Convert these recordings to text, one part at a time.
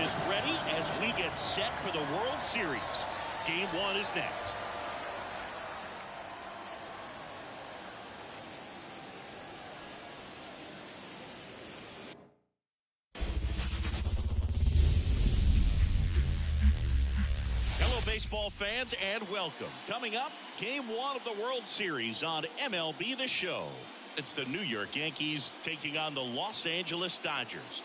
is ready as we get set for the World Series. Game 1 is next. Hello, baseball fans, and welcome. Coming up, Game 1 of the World Series on MLB The Show. It's the New York Yankees taking on the Los Angeles Dodgers.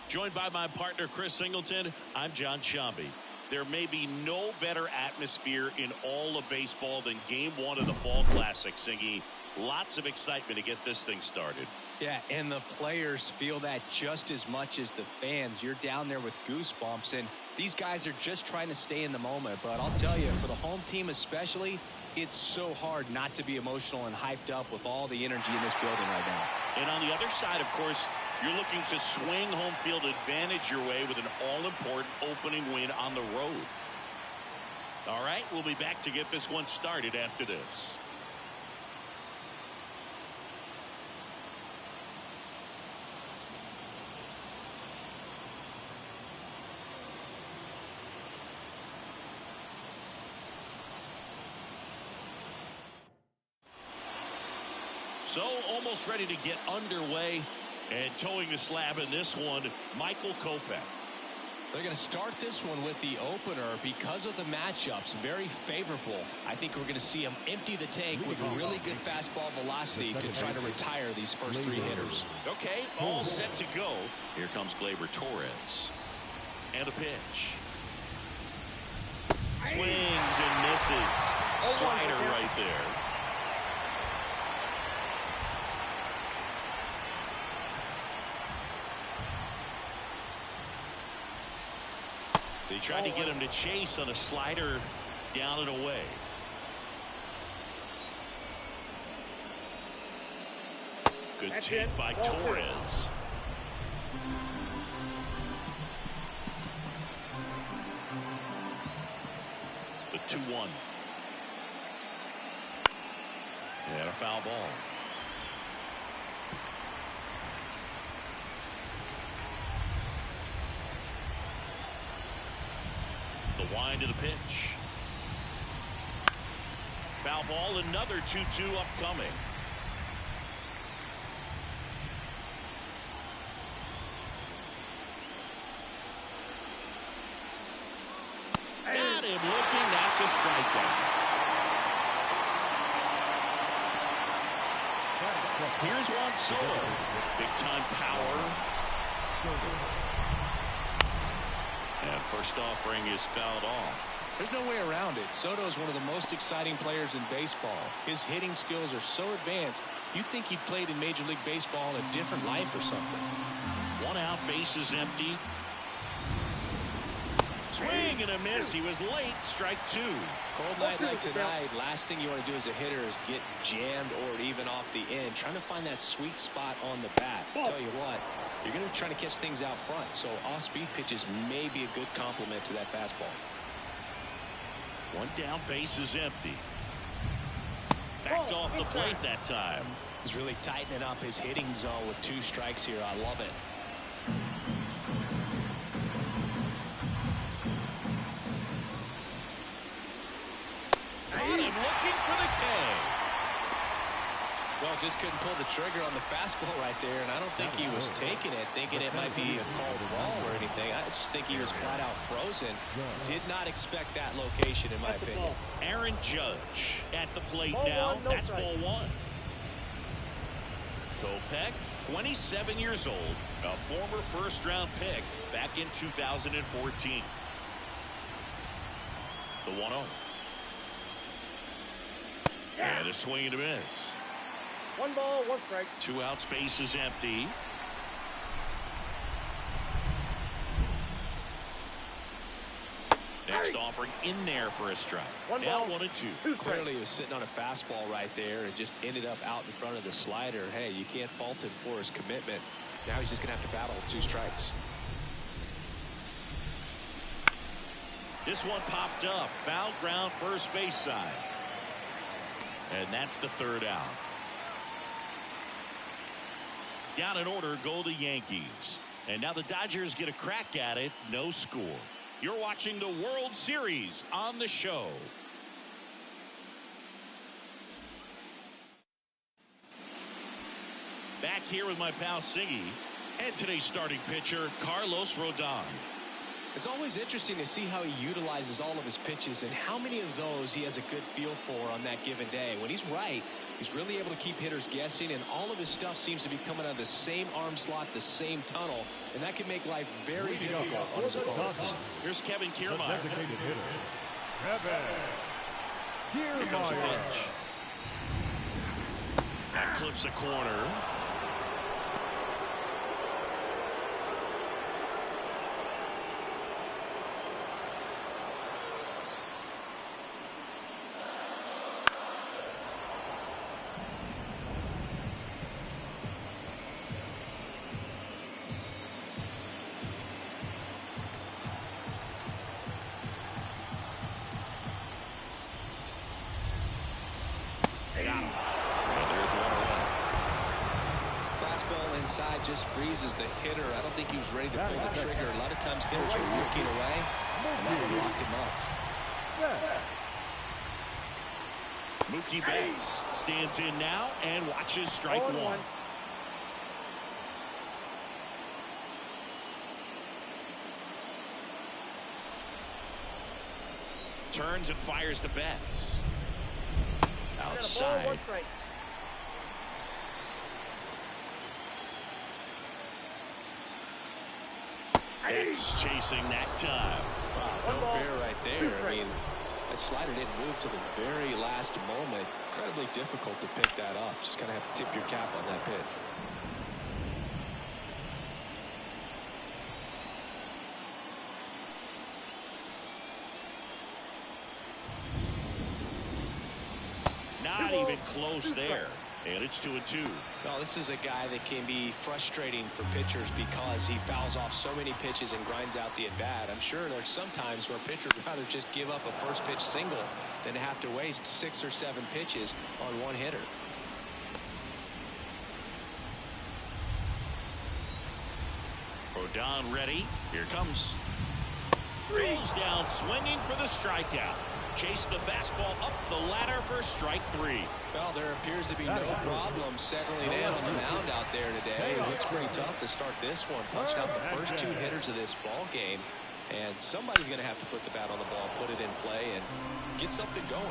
Joined by my partner, Chris Singleton, I'm John Shambi. There may be no better atmosphere in all of baseball than Game 1 of the Fall Classic, Singy. Lots of excitement to get this thing started. Yeah, and the players feel that just as much as the fans. You're down there with goosebumps, and these guys are just trying to stay in the moment. But I'll tell you, for the home team especially, it's so hard not to be emotional and hyped up with all the energy in this building right now. And on the other side, of course, you're looking to swing home field advantage your way with an all-important opening win on the road. All right, we'll be back to get this one started after this. So almost ready to get underway, and towing the slab in this one, Michael Kopech. They're going to start this one with the opener because of the matchups. Very favorable. I think we're going to see him empty the tank with really good fastball velocity to try to retire these first 3 hitters. Okay, all set to go. Here comes Gleyber Torres. And a pitch. Swings and misses. Slider right there. They tried to get him to chase on a slider down and away. Good take by Torres. The 2-1. And a foul ball. The wind of the pitch. Foul ball, another 2-2 upcoming. Got him looking, that's a strikeout. Here's Juan Soto. Big time power. And first offering is fouled off. There's no way around it. Soto is one of the most exciting players in baseball. His hitting skills are so advanced, you'd think he played in Major League Baseball in a different life or something. 1 out, bases empty. Swing and a miss. He was late. Strike 2. Cold night like tonight, last thing you want to do as a hitter is get jammed or even off the end. Trying to find that sweet spot on the bat. I'll tell you what, you're going to be trying to catch things out front, so off-speed pitches may be a good complement to that fastball. 1 down, base is empty. Backed off the plate that time. He's really tightening up his hitting zone with 2 strikes here. I love it. Got him looking for the K. Well, just couldn't pull the trigger on the fastball right there, and I don't think he was taking it, thinking it might be a called ball or anything. I just think he was flat out frozen. Did not expect that location, in my opinion. Aaron Judge at the plate now. That's ball 1. Kopech, 27 years old, a former first-round pick back in 2014. The 1-0. And a swing and a miss. 1 ball, 1 strike. 2 outs, base is empty. Next offering in there for a strike. Now 1-2. Clearly he was sitting on a fastball right there and just ended up out in front of the slider. Hey, you can't fault him for his commitment. Now he's just going to have to battle with 2 strikes. This one popped up. Foul ground, first base side. And that's the 3rd out. Down in order go the Yankees. And now the Dodgers get a crack at it. No score. You're watching the World Series on the show. Back here with my pal Siggy. And today's starting pitcher, Carlos Rodon. It's always interesting to see how he utilizes all of his pitches and how many of those he has a good feel for on that given day. When he's right, he's really able to keep hitters guessing, and all of his stuff seems to be coming out of the same arm slot, the same tunnel, and that can make life very difficult on his opponents. Here's Kevin Kiermaier. Here comes the pitch. That clips the corner. Inside just freezes the hitter. I don't think he was ready to pull the trigger. A lot of times hitters were looking away, and that one locked him up. Mookie Betts stands in now and watches strike one. Turns and fires to Betts. Outside. Betts chasing that time. Wow, no fair right there. I mean, that slider didn't move to the very last moment. Incredibly difficult to pick that up. Just kind of have to tip your cap on that pitch. Not even close there. And it's 2-2. Well, this is a guy that can be frustrating for pitchers because he fouls off so many pitches and grinds out the at-bat. I'm sure there's some times where a pitcher would rather just give up a first pitch single than have to waste 6 or 7 pitches on one hitter. Rodon ready. Here comes. Goes down swinging for the strikeout. Chase the fastball up the ladder for strike 3. Well, there appears to be no problem settling in on the mound out there today. It looks pretty tough to start this one. Punched out the first 2 hitters of this ball game, and somebody's going to have to put the bat on the ball, put it in play, and get something going.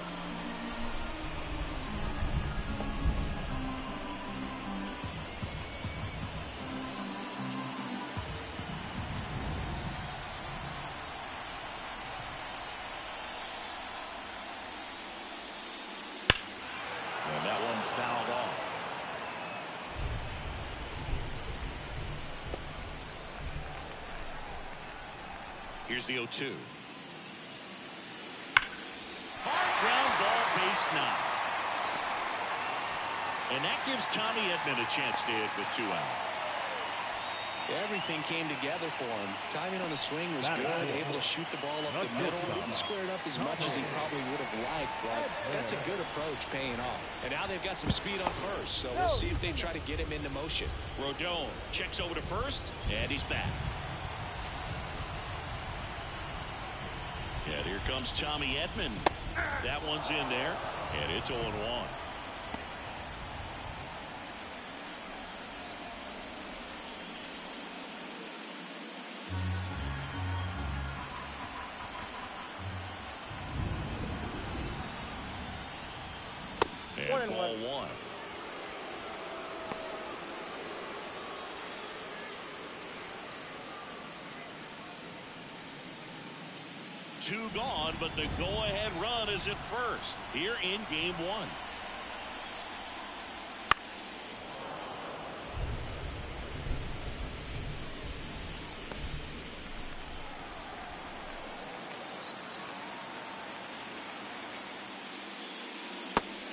Fouled off. Here's the 0-2. Hard ground ball, base knock. And that gives Tommy Edman a chance to hit with 2 out. Everything came together for him. Timing on the swing was good. Able to shoot the ball up the middle. Didn't square it up as much as he probably would have liked, but that's a good approach, paying off. And now they've got some speed on first, so we'll see if they try to get him into motion. Rodon checks over to first, and he's back. And here comes Tommy Edman. That one's in there, and it's 0-1. And ball 1. Two gone, but the go-ahead run is at first here in game 1.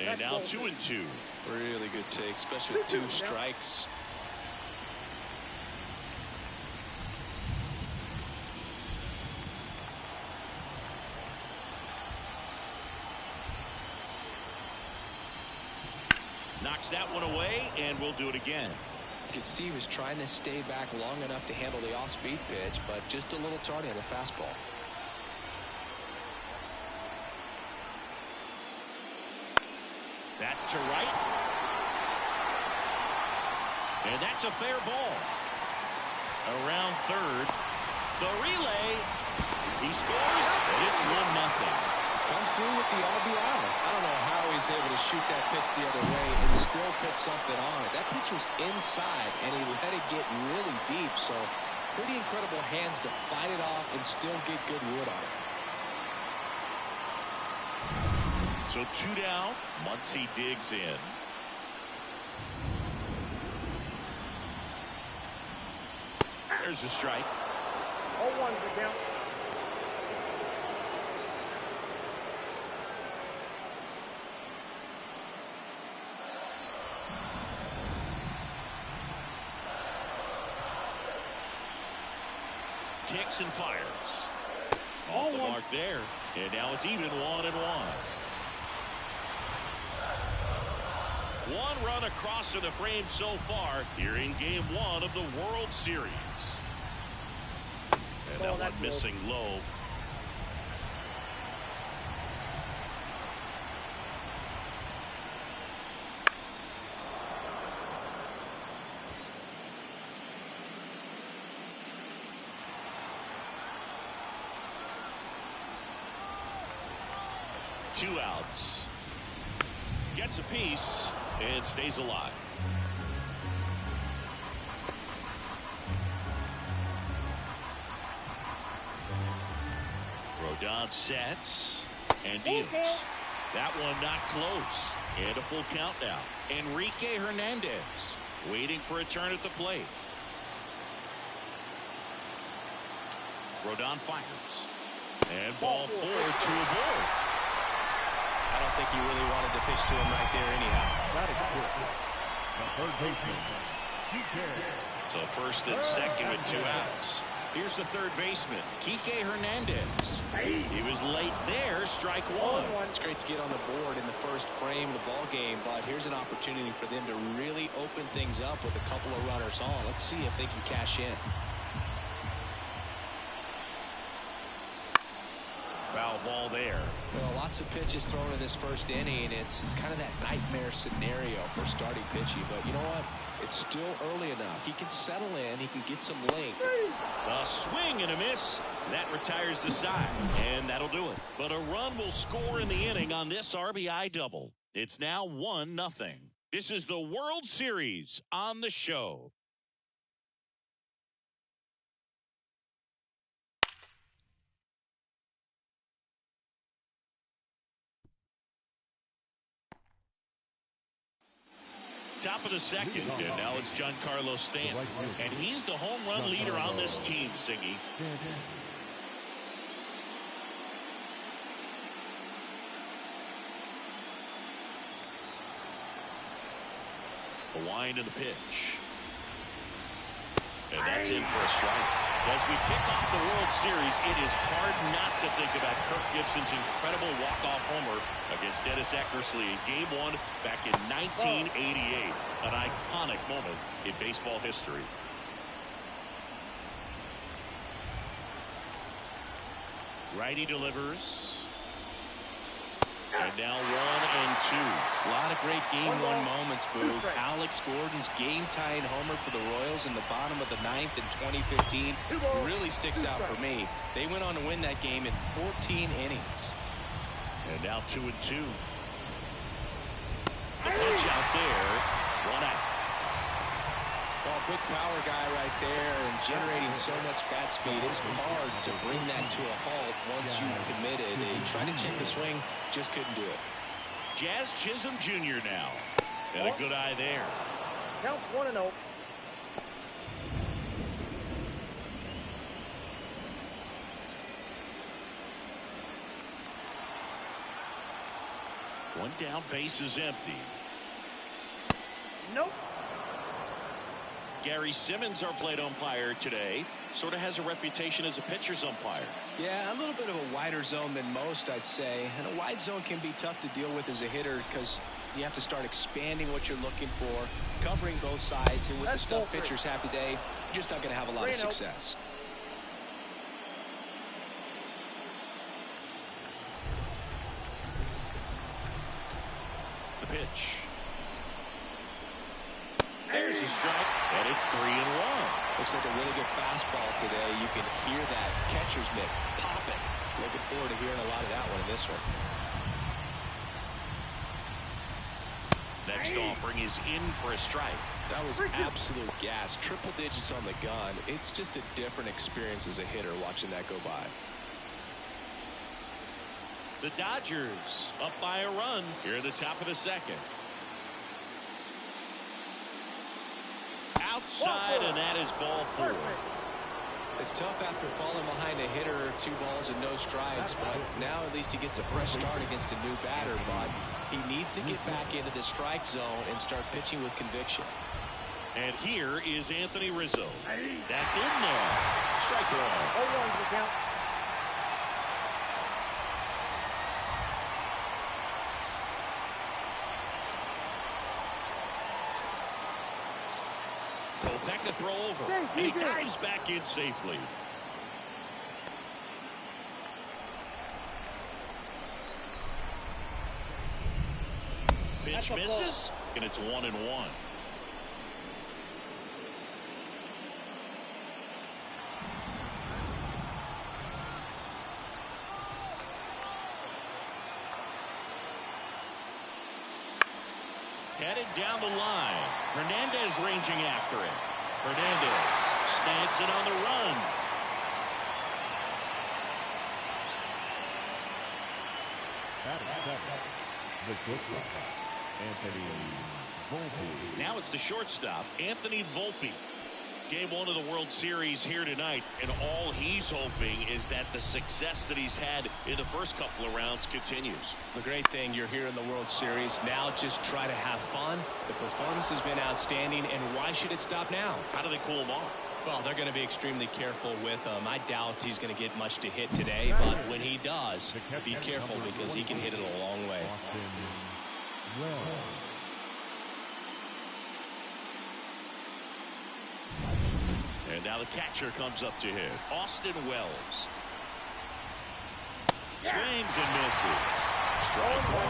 And now 2-2. Really good take, especially with 2 strikes. Knocks that one away, and we'll do it again. You could see he was trying to stay back long enough to handle the off-speed pitch, but just a little tardy on the fastball. That to right. And that's a fair ball. Around third. The relay. He scores. It's 1-0. Comes through with the RBI. I don't know how he's able to shoot that pitch the other way and still put something on it. That pitch was inside, and he let it get really deep. So pretty incredible hands to fight it off and still get good wood on it. So 2 down. Muncy digs in. There's a strike. 0-1 the count. Kicks and fires. Off the mark there. And now it's even 1-1. One run across to the frame so far here in Game 1 of the World Series. And that one missing low. Two outs. Gets a piece and stays alive. Rodon sets and deals. That one not close. And a full count now. Enrique Hernandez waiting for a turn at the plate. Rodon fires. And ball 4 to a ball. I don't think he really wanted to pitch to him right there anyhow. So first and second with 2 outs. Here's the third baseman, Kike Hernandez. He was late there, strike 1. It's great to get on the board in the first frame of the ball game, but here's an opportunity for them to really open things up with a couple of runners on. Let's see if they can cash in. Foul ball there. Well, lots of pitches thrown in this first inning. It's kind of that nightmare scenario for starting pitching, but you know what? It's still early enough. He can settle in. He can get some length. A swing and a miss. That retires the side, and that'll do it. But a run will score in the inning on this RBI double. It's now 1-0. This is the World Series on the show. Top of the second, and now it's Giancarlo Stanton. And he's the home run leader on this team, Singy. A wind and a pitch. And that's in for a strike. As we kick off the World Series, it is hard not to think about Kirk Gibson's incredible walk-off homer against Dennis Eckersley in Game 1 back in 1988. An iconic moment in baseball history. Righty delivers. And now 1-2. A lot of great Game 1 moments, Boog. Alex Gordon's game-tying homer for the Royals in the bottom of the 9th in 2015 really sticks out for me. They went on to win that game in 14 innings. And now 2-2. The punch out there. 1 out. Well, big power guy right there and generating so much bat speed. It's hard to bring that to a halt once you've committed. They tried to check the swing, just couldn't do it. Jazz Chisholm Jr. now. Got a good eye there. Count 1-0. One down, base is empty. Nope. Gary Simmons, our plate umpire today, sort of has a reputation as a pitcher's umpire. Yeah, a little bit of a wider zone than most, I'd say. And a wide zone can be tough to deal with as a hitter because You have to start expanding what you're looking for, covering both sides, and with the stuff pitchers have today, you're just not going to have a lot of success. The pitch. There's a strike, and it's 3-1. Looks like a really good fastball today. You can hear that catcher's mitt popping. Looking forward to hearing a lot of that one in this one. Next offering is in for a strike. That was absolute gas. Triple digits on the gun. It's just a different experience as a hitter watching that go by. The Dodgers up by a run here at the top of the second. Outside, and that is ball 4. It's tough after falling behind a hitter or 2 balls and no strikes, but now at least he gets a fresh start against a new batter. But he needs to get back into the strike zone and start pitching with conviction. And here is Anthony Rizzo. That's in there. Strike 1. 0-1's the count. Kopech a throw over. And he dives back in safely. Pitch misses, and it's 1-1. Headed down the line. Hernandez ranging after it. Hernandez snags it on the run. Anthony Volpe. Now it's the shortstop, Anthony Volpe. Game 1 of the World Series here tonight, and all he's hoping is that the success that he's had in the first couple of rounds continues. The great thing, you're here in the World Series. Now just try to have fun. The performance has been outstanding, and why should it stop now? How do they cool him off? Well, they're going to be extremely careful with him. I doubt he's going to get much to hit today, but when he does, be careful because he can hit it a long way. And now the catcher comes up to hit. Austin Wells. Swings and misses. Strike 1.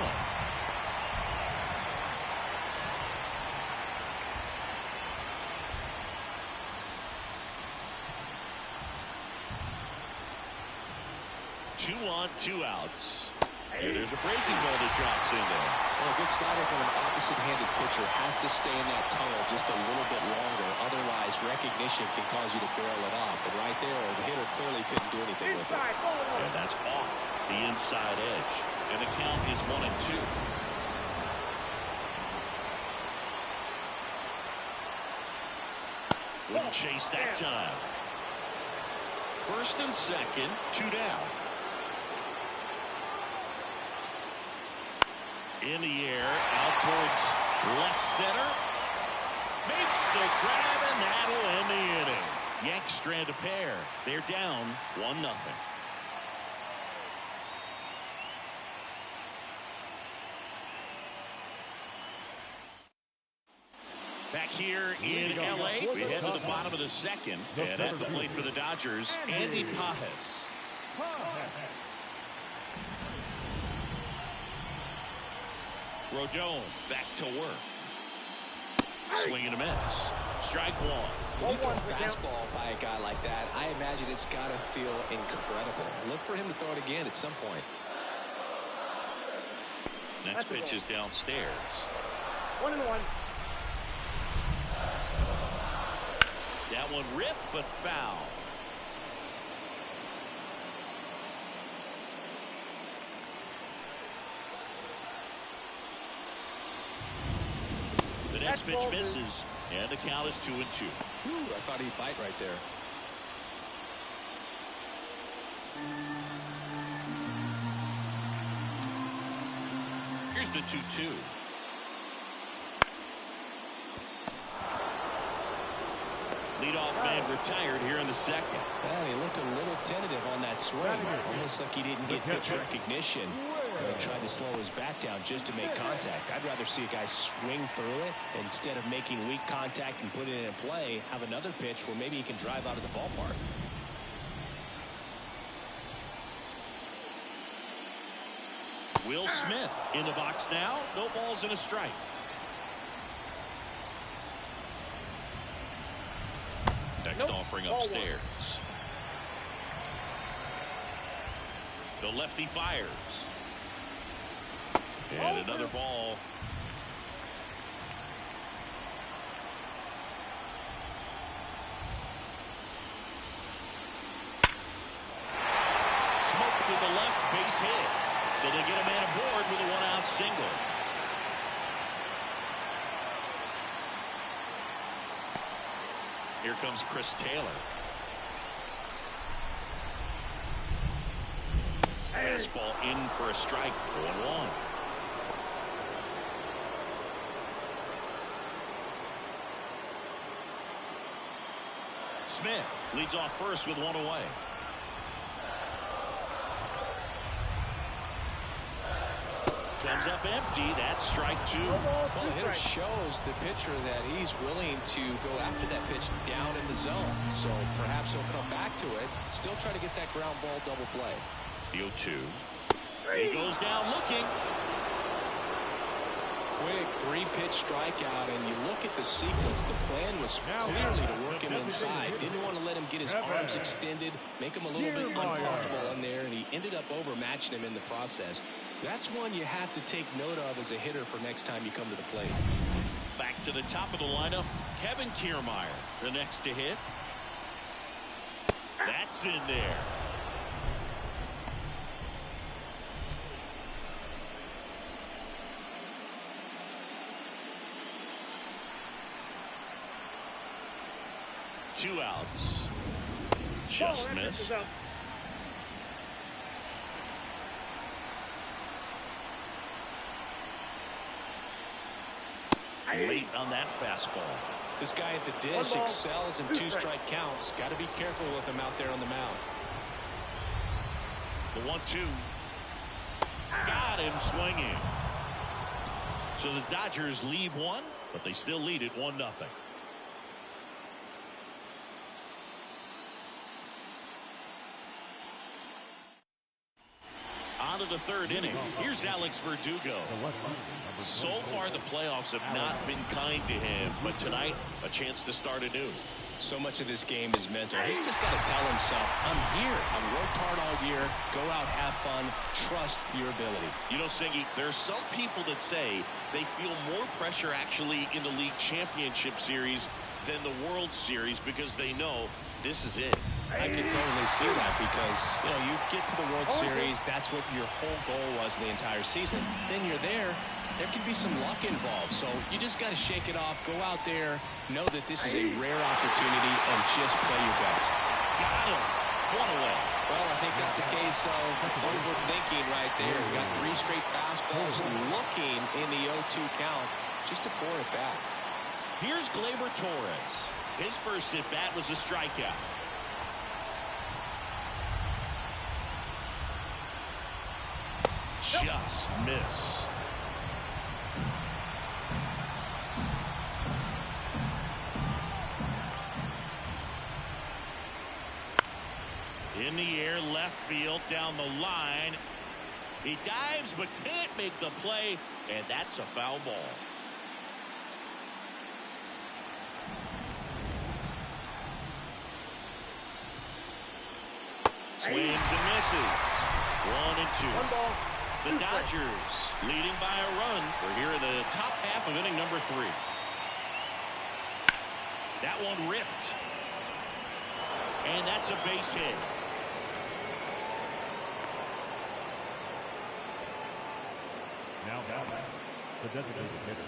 Two on, 2 outs. And there's a breaking ball that drops in there. Well, a good slider from an opposite-handed pitcher has to stay in that tunnel just a little bit longer. Otherwise, recognition can cause you to barrel it off. And right there, the hitter clearly couldn't do anything with it. And that's off the inside edge. And the count is 1-2. Wouldn't chase that time. First and second, 2 down. In the air, out towards left center. Makes the grab, and that'll end the inning. Yanks strand a pair. They're down 1-0. Back here in L.A., we head to the bottom of the second. And at the plate for the Dodgers, Andy Pajes. Rodon back to work. Swing and a miss. Strike 1. When you throw a fastball by a guy like that, I imagine it's got to feel incredible. Look for him to throw it again at some point. Next pitch is downstairs. 1-1. That one ripped, but foul. The next pitch misses, and the count is 2-2. I thought he'd bite right there. Here's the 2-2. Leadoff man retired here in the second. Well, he looked a little tentative on that swing. Almost like he didn't get pitch recognition. and tried to slow his bat down just to make contact. I'd rather see a guy swing through it instead of making weak contact and put it in play. Have another pitch where maybe he can drive out of the ballpark. Will Smith in the box now. No balls and a strike. Next offering upstairs. The lefty fires. And another ball. Smoke to the left, base hit. So they get a man aboard with a one-out single. Here comes Chris Taylor. Fastball in for a strike. 1-1. Smith leads off first with one away. Comes up empty. That's strike two. Well, the hitter shows the pitcher that he's willing to go after that pitch down in the zone. So perhaps he'll come back to it. Still try to get that ground ball double play. The 0-2. He goes down looking. Quick three-pitch strikeout, and you look at the sequence. The plan was clearly to work him inside. Didn't want to let him get his arms extended, make him a little bit uncomfortable in there, and he ended up overmatching him in the process. That's one you have to take note of as a hitter for next time you come to the plate. Back to the top of the lineup, Kevin Kiermaier, the next to hit. That's in there. Two outs. Just missed. Late on that fastball. This guy at the dish excels in two-strike counts. Got to be careful with him out there on the mound. The 1-2. Got him swinging. So the Dodgers leave one, but they still lead it 1-0. On to the third inning. Here's Alex Verdugo. So far, the playoffs have not been kind to him, but tonight, a chance to start anew. So much of this game is mental. He's just got to tell himself, I'm here. I've worked hard all year. Go out, have fun, trust your ability. You know, Singy, there are some people that say they feel more pressure actually in the league championship series than the World Series because they know this is it. I can totally see that because, you know, you get to the World Series, that's what your whole goal was the entire season. Then you're there. There can be some luck involved, so you just got to shake it off. Go out there, know that this is a rare opportunity, and just play your best. Got him. One away. Well, I think that's a case of overthinking right there. We got three straight fastballs looking in the 0-2 count just to pour it back. Here's Gleyber Torres. His first at-bat was a strikeout. Just missed. In the air, left field, down the line. He dives but can't make the play, and that's a foul ball. Swings and misses. 1-2. The Dodgers leading by a run. We're here in the top half of inning number 3. That one ripped. And that's a base hit. Now the designated hitter,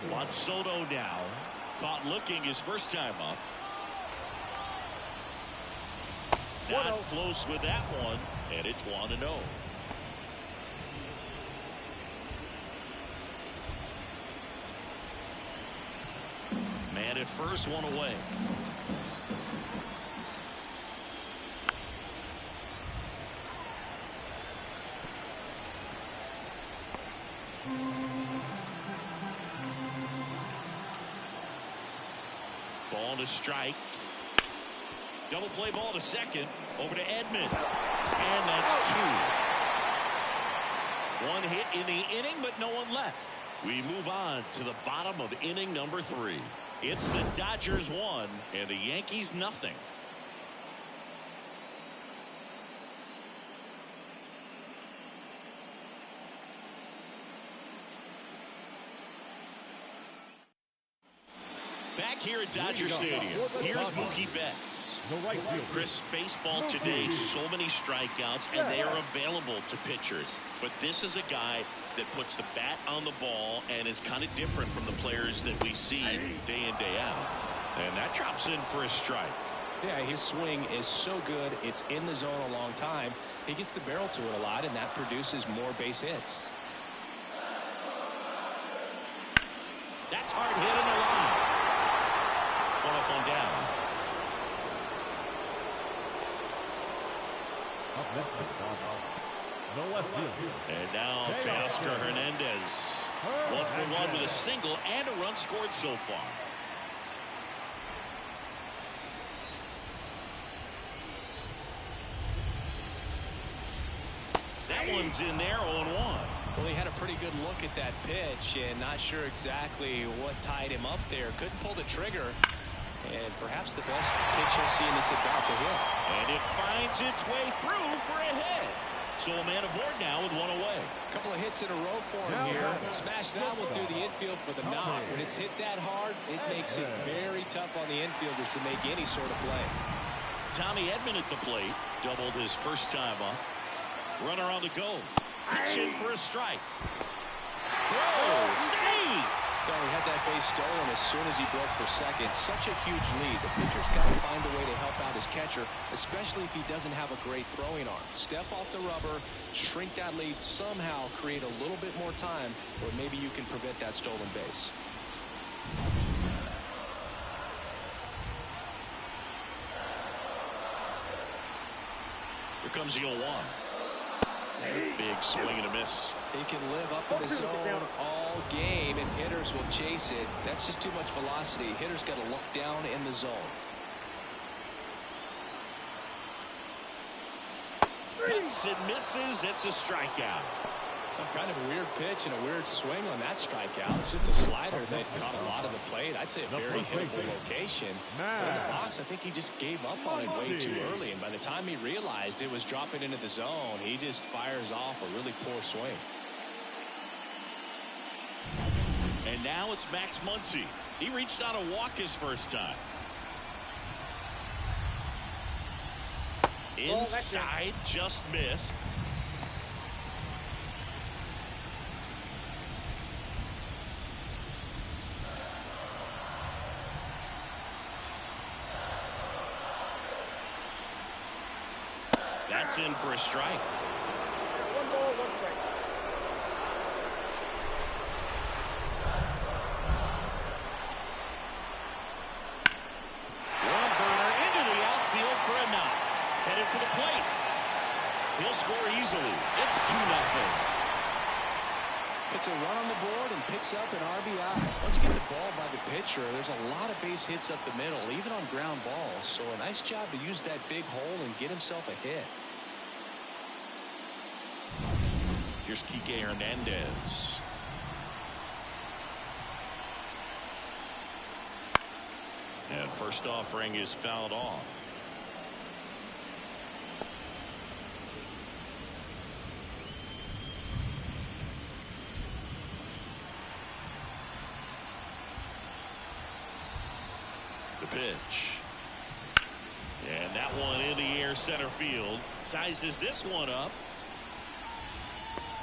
Juan Soto now. Caught looking his first time up. Not close with that one, and it's 1-0. Man at first, one away. Ball to strike. Double play ball to second. Over to Edman. And that's 2. One hit in the inning, but no one left. We move on to the bottom of inning number 3. It's the Dodgers 1 and the Yankees nothing. Back here at Dodger Stadium, here's Mookie Betts. Chris, baseball today, so many strikeouts, and they are available to pitchers. But this is a guy that puts the bat on the ball and is kind of different from the players that we see day in, day out. And that drops in for a strike. Yeah, his swing is so good. It's in the zone a long time. He gets the barrel to it a lot, and that produces more base hits. That's hard hit in the line. One up, one down. And now Teoscar Hernandez. 1 for 1 with a single and a run scored so far. That one's in there, 0-1. Well, he had a pretty good look at that pitch and not sure exactly what tied him up there. Couldn't pull the trigger. And perhaps the best pitch he'll see in this at-bat to hit. And it finds its way through for a hit. So a man aboard now with 1 away. A couple of hits in a row for him here. Smash that one through the infield for the knock. When it's hit that hard, it makes it very tough on the infielders to make any sort of play. Tommy Edman at the plate. Doubled his first time up. Runner on the go. Pitch in for a strike. Throw. Save. Well, he had that base stolen as soon as he broke for second. Such a huge lead. The pitcher's got to find a way to help out his catcher, especially if he doesn't have a great throwing arm. Step off the rubber, shrink that lead, somehow create a little bit more time, or maybe you can prevent that stolen base. Here comes the 0-1. Big swing and a miss. He can live up in the zone all game if hitters will chase it. That's just too much velocity. Hitters got to look down in the zone. Hits and misses. It's a strikeout. Kind of a weird pitch and a weird swing on that strikeout. It's just a slider that caught a lot of the plate. I'd say a very hittable location. But in the box, I think he just gave up on it way too early. And by the time he realized it was dropping into the zone, he just fires off a really poor swing. And now it's Max Muncy. He reached out a walk his first time. Inside, just missed. That's in for a strike. 1 ball, 1 strike. One burner into the outfield for a knock. Headed for the plate. He'll score easily. It's 2-0. It's a run on the board and picks up an RBI. Once you get the ball by the pitcher, there's a lot of base hits up the middle, even on ground balls. So a nice job to use that big hole and get himself a hit. Here's Kike Hernandez. And first offering is fouled off. The pitch. And that one in the air center field. Sizes this one up.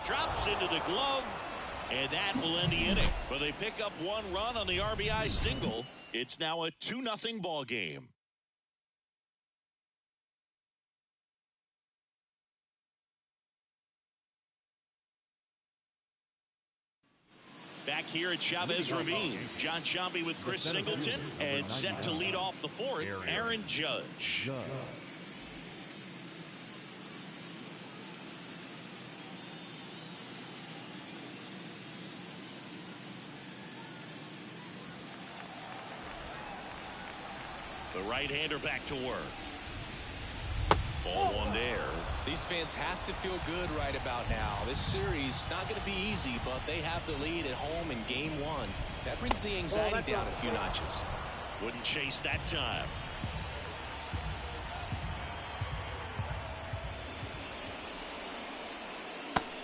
Drops into the glove, and that will end the inning. But they pick up 1 run on the RBI single. It's now a 2-0 ball game. Back here at Chavez Ravine, John Sciambi with Chris Singleton, and set to lead off the 4th, Aaron Judge. The right-hander back to work. Ball one there. These fans have to feel good right about now. This series not going to be easy, but they have the lead at home in game one. That brings the anxiety down a few notches. Wouldn't chase that time.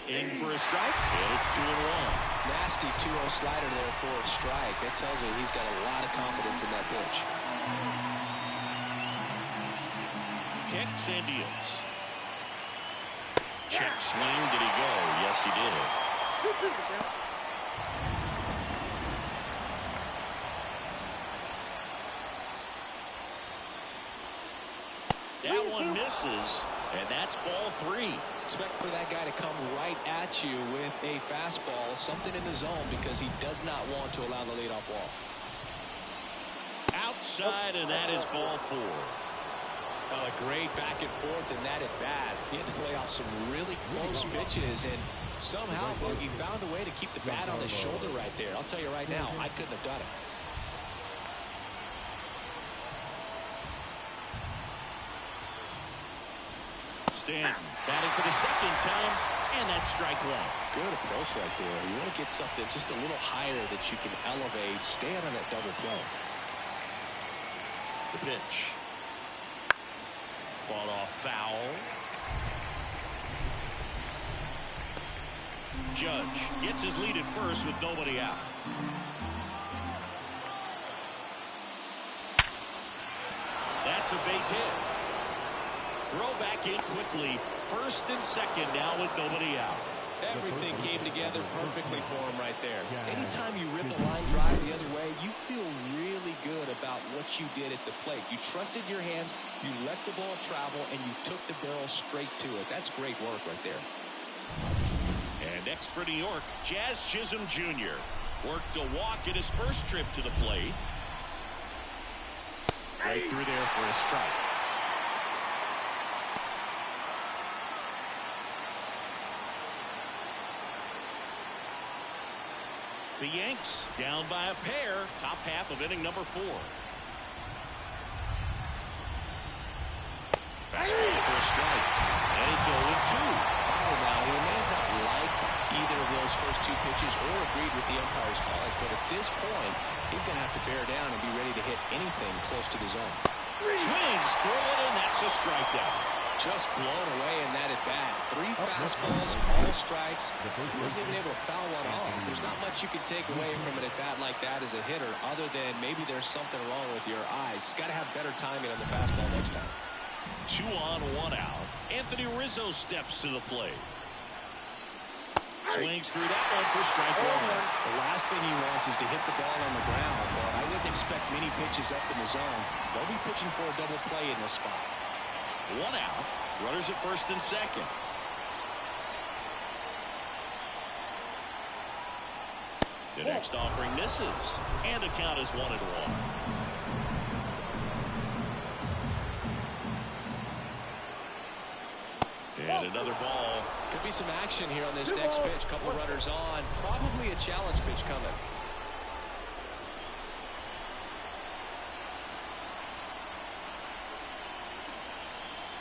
In for a strike, and it's 2-1. Nasty 2-0 slider there for a strike. That tells you he's got a lot of confidence in that pitch. Kicks and deals. Check swing. Did he go? Yes, he did. That one misses, and that's ball 3. Expect for that guy to come right at you with a fastball, something in the zone, because he does not want to allow the leadoff walk. Outside, and that is ball 4. A great back and forth in that at bat. He had to play off some really close pitches, and somehow he found a way to keep the bat on his shoulder right there. I'll tell you right now, I couldn't have done it. Stanton batting for the second time, and that's strike 1. Good approach right there. You want to get something just a little higher that you can elevate. Stay out on that double play. The pitch. Fought off foul. Judge gets his lead at first with nobody out. That's a base hit. Throw back in quickly. First and second now with nobody out. Everything came together perfectly for him right there. Anytime you rip a line drive the other way, you feel really good about what you did at the plate. You trusted your hands, you let the ball travel, and you took the barrel straight to it. That's great work right there. And next for New York, Jazz Chisholm Jr. worked a walk in his first trip to the plate. Right through there for a strike. The Yanks down by a pair, top half of inning number 4. Fastball for a strike, and it's 0-2. Oh, now he may have not liked either of those first 2 pitches or agreed with the umpire's calls, but at this point, he's going to have to bear down and be ready to hit anything close to the zone. Swings through it, and that's a strikeout. Just blown away in that at bat. 3 fastballs, all strikes. He wasn't even able to foul one off. There's not much you can take away from an at bat like that as a hitter, other than maybe there's something wrong with your eyes. Got to have better timing on the fastball next time. 2 on, 1 out. Anthony Rizzo steps to the plate. Swings through that one for strike 1. The last thing he wants is to hit the ball on the ground, but I wouldn't expect many pitches up in the zone. They'll be pitching for a double play in this spot. 1 out. Runners at first and second. The next offering misses, and the count is 1-1. And another ball. Could be some action here on this next pitch. Couple runners on. Probably a challenge pitch coming.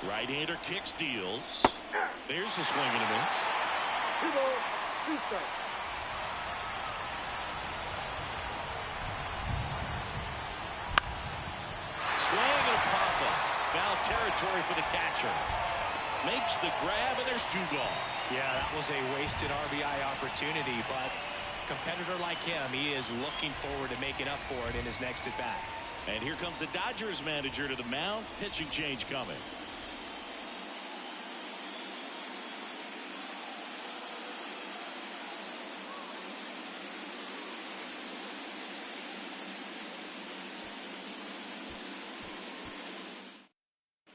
Right-hander kicks, deals. There's a swing and a miss. Vivo, 2 strikes. Swing and a pop-up. Foul territory for the catcher. Makes the grab, and there's 2 gone. Yeah, that was a wasted RBI opportunity, but competitor like him, he is looking forward to making up for it in his next at-bat. And here comes the Dodgers manager to the mound. Pitching change coming.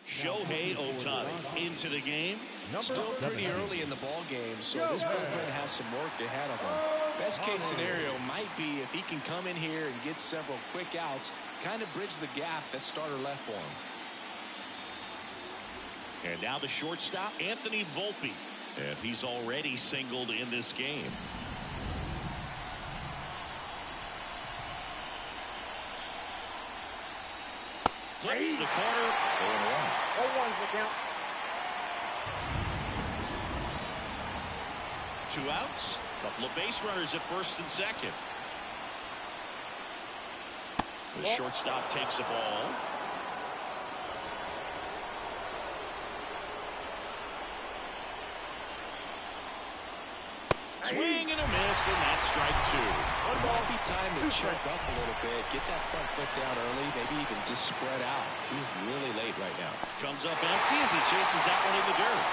Shohei Ohtani into the game. Still pretty early in the ball game, so this bullpen has some work ahead of him. Best case scenario might be if he can come in here and get several quick outs, kind of bridge the gap that starter left for him. And now the shortstop, Anthony Volpe. And he's already singled in this game. clips the corner. 0-1 is the count. 2 outs. Couple of base runners at first and second. The shortstop takes the ball. Swing and a miss, and that's strike 2. Might be time to choke up a little bit, get that front foot down early, maybe even just spread out. He's really late right now. Comes up empty as he chases that one in the dirt.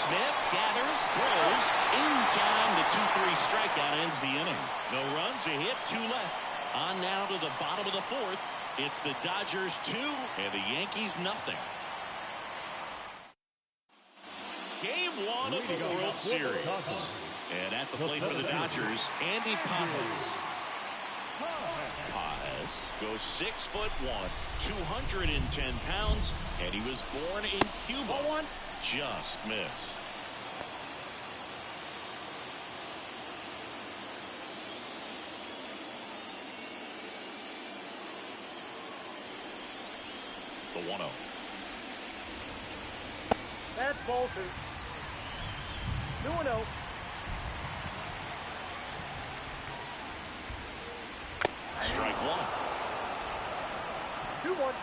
Smith gathers, throws, in time. The 2-3 strikeout ends the inning. No runs, a hit, 2 left. On now to the bottom of the 4th. It's the Dodgers 2 and the Yankees nothing. Game 1 of the World Series. And at the plate for the Dodgers, Andy Pages. Pages goes 6'1", 210 pounds, and he was born in Cuba. Just missed. The 1-0. That's ball 2. 2-0. Strike 1. 2-1.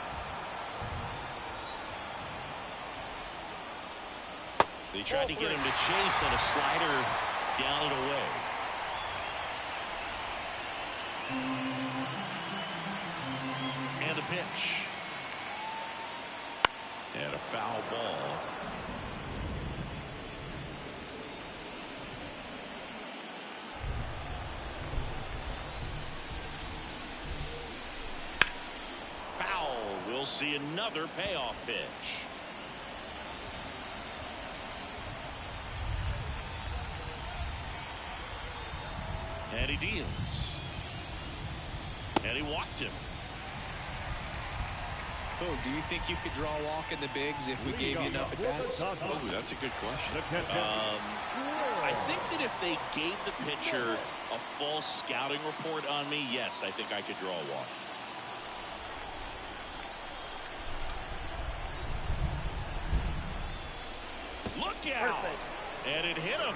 They tried to get him to chase on a slider down and away. And a pitch. And a foul ball. Foul. We'll see another payoff pitch. And he deals. And he walked him. Oh, do you think you could draw a walk in the bigs if we gave you enough at-bats? Oh, that's a good question. I think that if they gave the pitcher a false scouting report on me, yes, I think I could draw a walk. Look out! And it hit him.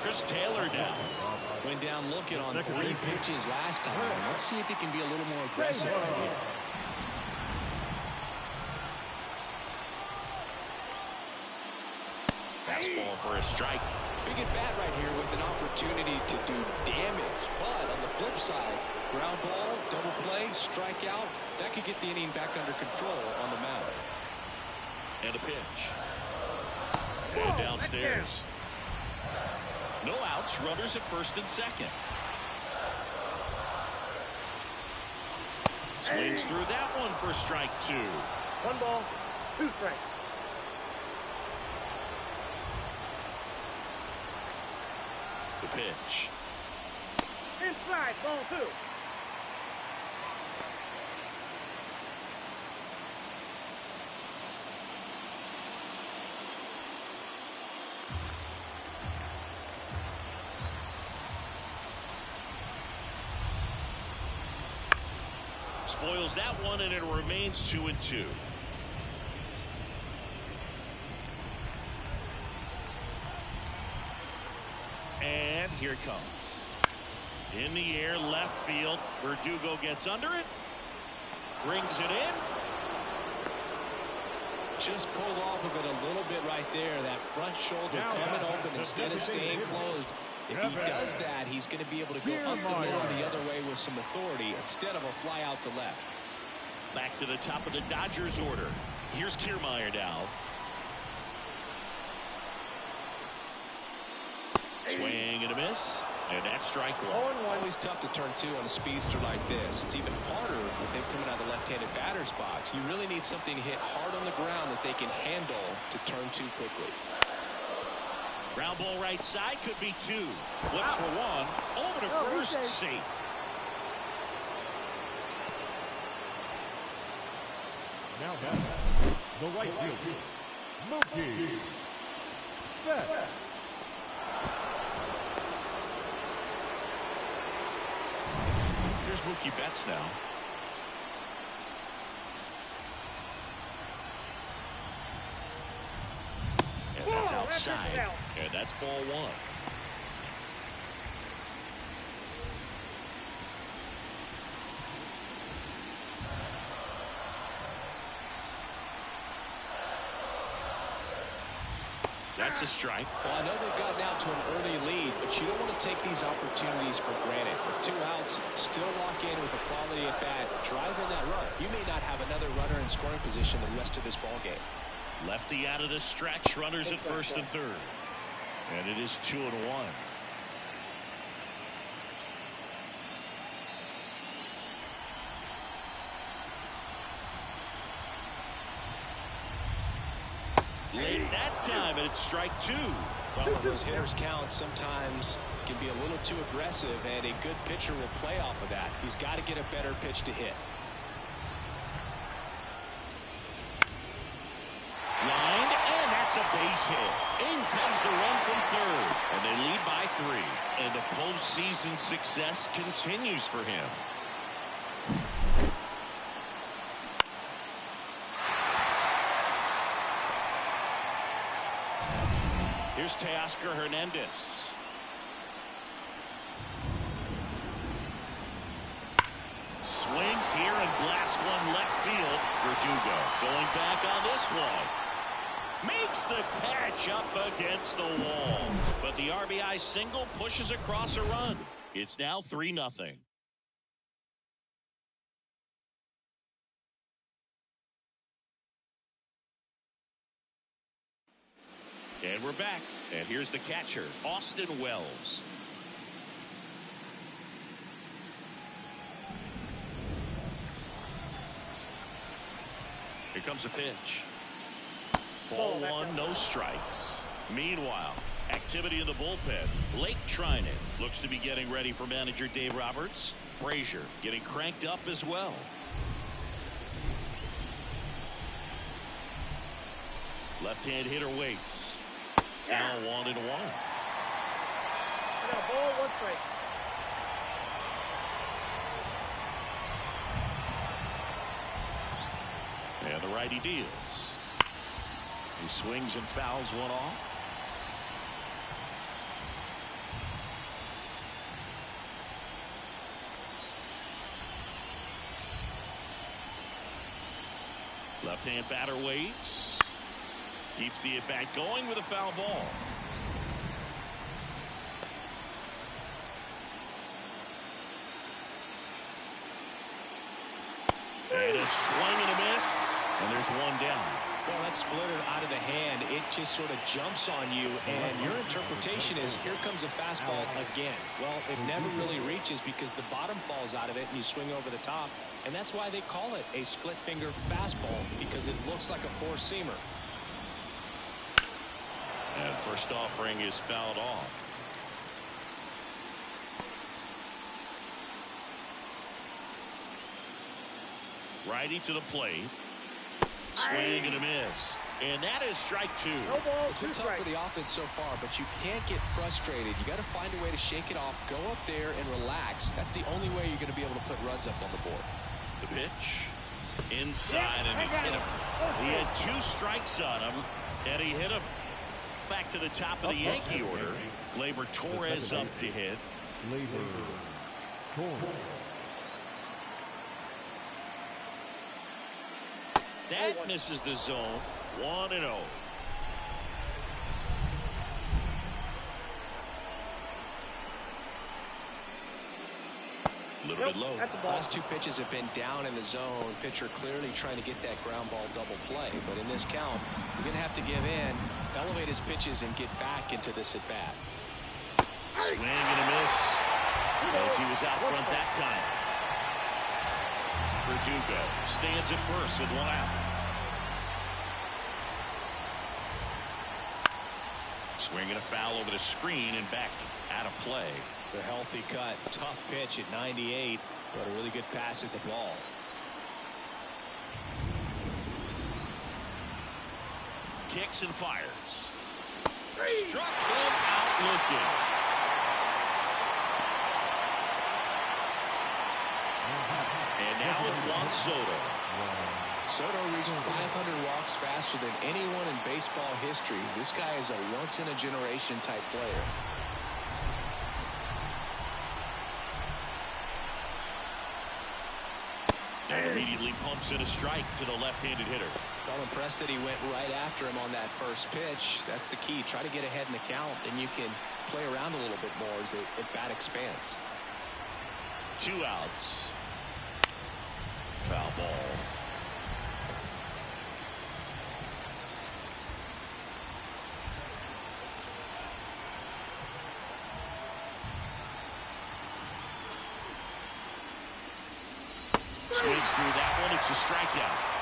Chris Taylor down. Went down looking on 3 pitches last time. Let's see if he can be a little more aggressive here. Fastball for a strike. Big at bat right here with an opportunity to do damage. But on the flip side, ground ball, double play, strikeout, that could get the inning back under control on the mound. And a pitch. And downstairs. No outs, runners at first and second. Swings through that one for strike 2. 1 ball, 2 strikes. The pitch. Inside, ball 2. Spoils that one, and it remains 2-2. And here it comes. In the air, left field. Verdugo gets under it. Brings it in. Just pulled off of it a little bit right there. That front shoulder coming open instead of staying closed. If he does that, he's going to be able to go up the middle the other way with some authority instead of a fly out to left. Back to the top of the Dodgers order. Here's Kiermaier now. Swing and a miss. And that's strike 1. Always tough to turn 2 on a speedster like this. It's even harder with him coming out of the left-handed batter's box. You really need something to hit hard on the ground that they can handle to turn 2 quickly. Ground ball right side, could be 2. Flips for 1. Over to first, safe. Now the right field, Mookie. Set. Here's Mookie Betts now. And that's outside. And that's ball one. That's a strike. Well, I know they've gotten out to an early lead, but you don't want to take these opportunities for granted. With 2 outs, still lock in with a quality at bat, drive in that run. You may not have another runner in scoring position the rest of this ball game. Lefty out of the stretch, runners at first and third. And it is 2-1. Late that time, and it's strike 2. Well, when those hitters count, sometimes can be a little too aggressive, and a good pitcher will play off of that. He's got to get a better pitch to hit. Lined, and that's a base hit. In comes the run from third, and they lead by 3. And the postseason success continues for him. Here's Teoscar Hernandez. Swings here and blasts one left field. Verdugo going back on this one. Makes the catch up against the wall. But the RBI single pushes across a run. It's now 3-0. And we're back. And here's the catcher, Austin Wells. Here comes a pitch. Ball 1, no strikes. Meanwhile, activity in the bullpen. Blake Trinan looks to be getting ready for manager Dave Roberts. Brazier getting cranked up as well. Left-hand hitter waits. Now 1-1. I got a ball, 1 strike. And the righty deals. He swings and fouls one off. Left-hand batter waits. Keeps the at-bat going with a foul ball. And a swing and a miss. And there's one down. Well, that splitter out of the hand, it just sort of jumps on you, and your interpretation is, here comes a fastball again. Well, it never really reaches because the bottom falls out of it and you swing over the top, and that's why they call it a split finger fastball, because it looks like a four-seamer. And first offering is fouled off. Righty to the plate. Swing and a miss. And that is strike 2. No ball, It's been tough for the offense so far, but you can't get frustrated. You got to find a way to shake it off, go up there and relax. That's the only way you're going to be able to put runs up on the board. The pitch. Inside, and he hit him. He had 2 strikes on him, and he hit him back to the top of the Yankee order. Gleyber Torres up to hit. Gleyber Torres. That misses the zone. 1-0. A little bit low. Last 2 pitches have been down in the zone. Pitcher clearly trying to get that ground ball double play. But in this count, you're going to have to give in, elevate his pitches, and get back into this at bat. Swing and a miss. As he was out front that time. Verdugo stands at first with 1 out. Swing and a foul over the screen and back out of play. The healthy cut, tough pitch at 98, but a really good pass at the ball. Kicks and fires. Struck him out looking. now it's Juan Soto. Soto reached 500 walks faster than anyone in baseball history. This guy is a once-in-a-generation type player. And immediately pumps in a strike to the left-handed hitter. I'm impressed that he went right after him on that first pitch. That's the key. Try to get ahead in the count, and you can play around a little bit more as the at-bat expands. 2 outs. Foul ball. Swings through that one. It's a strikeout.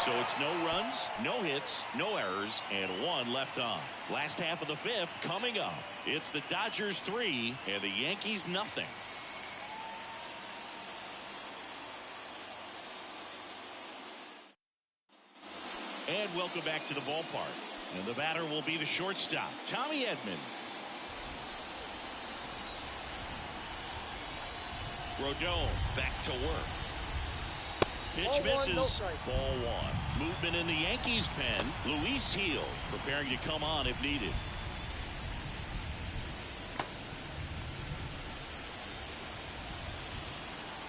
So it's no runs, no hits, no errors, and 1 left on. Last half of the 5th coming up. It's the Dodgers 3 and the Yankees nothing. And welcome back to the ballpark. And the batter will be the shortstop, Tommy Edman. Rodon back to work. Pitch misses. Ball 1. Movement in the Yankees pen. Luis Gil preparing to come on if needed.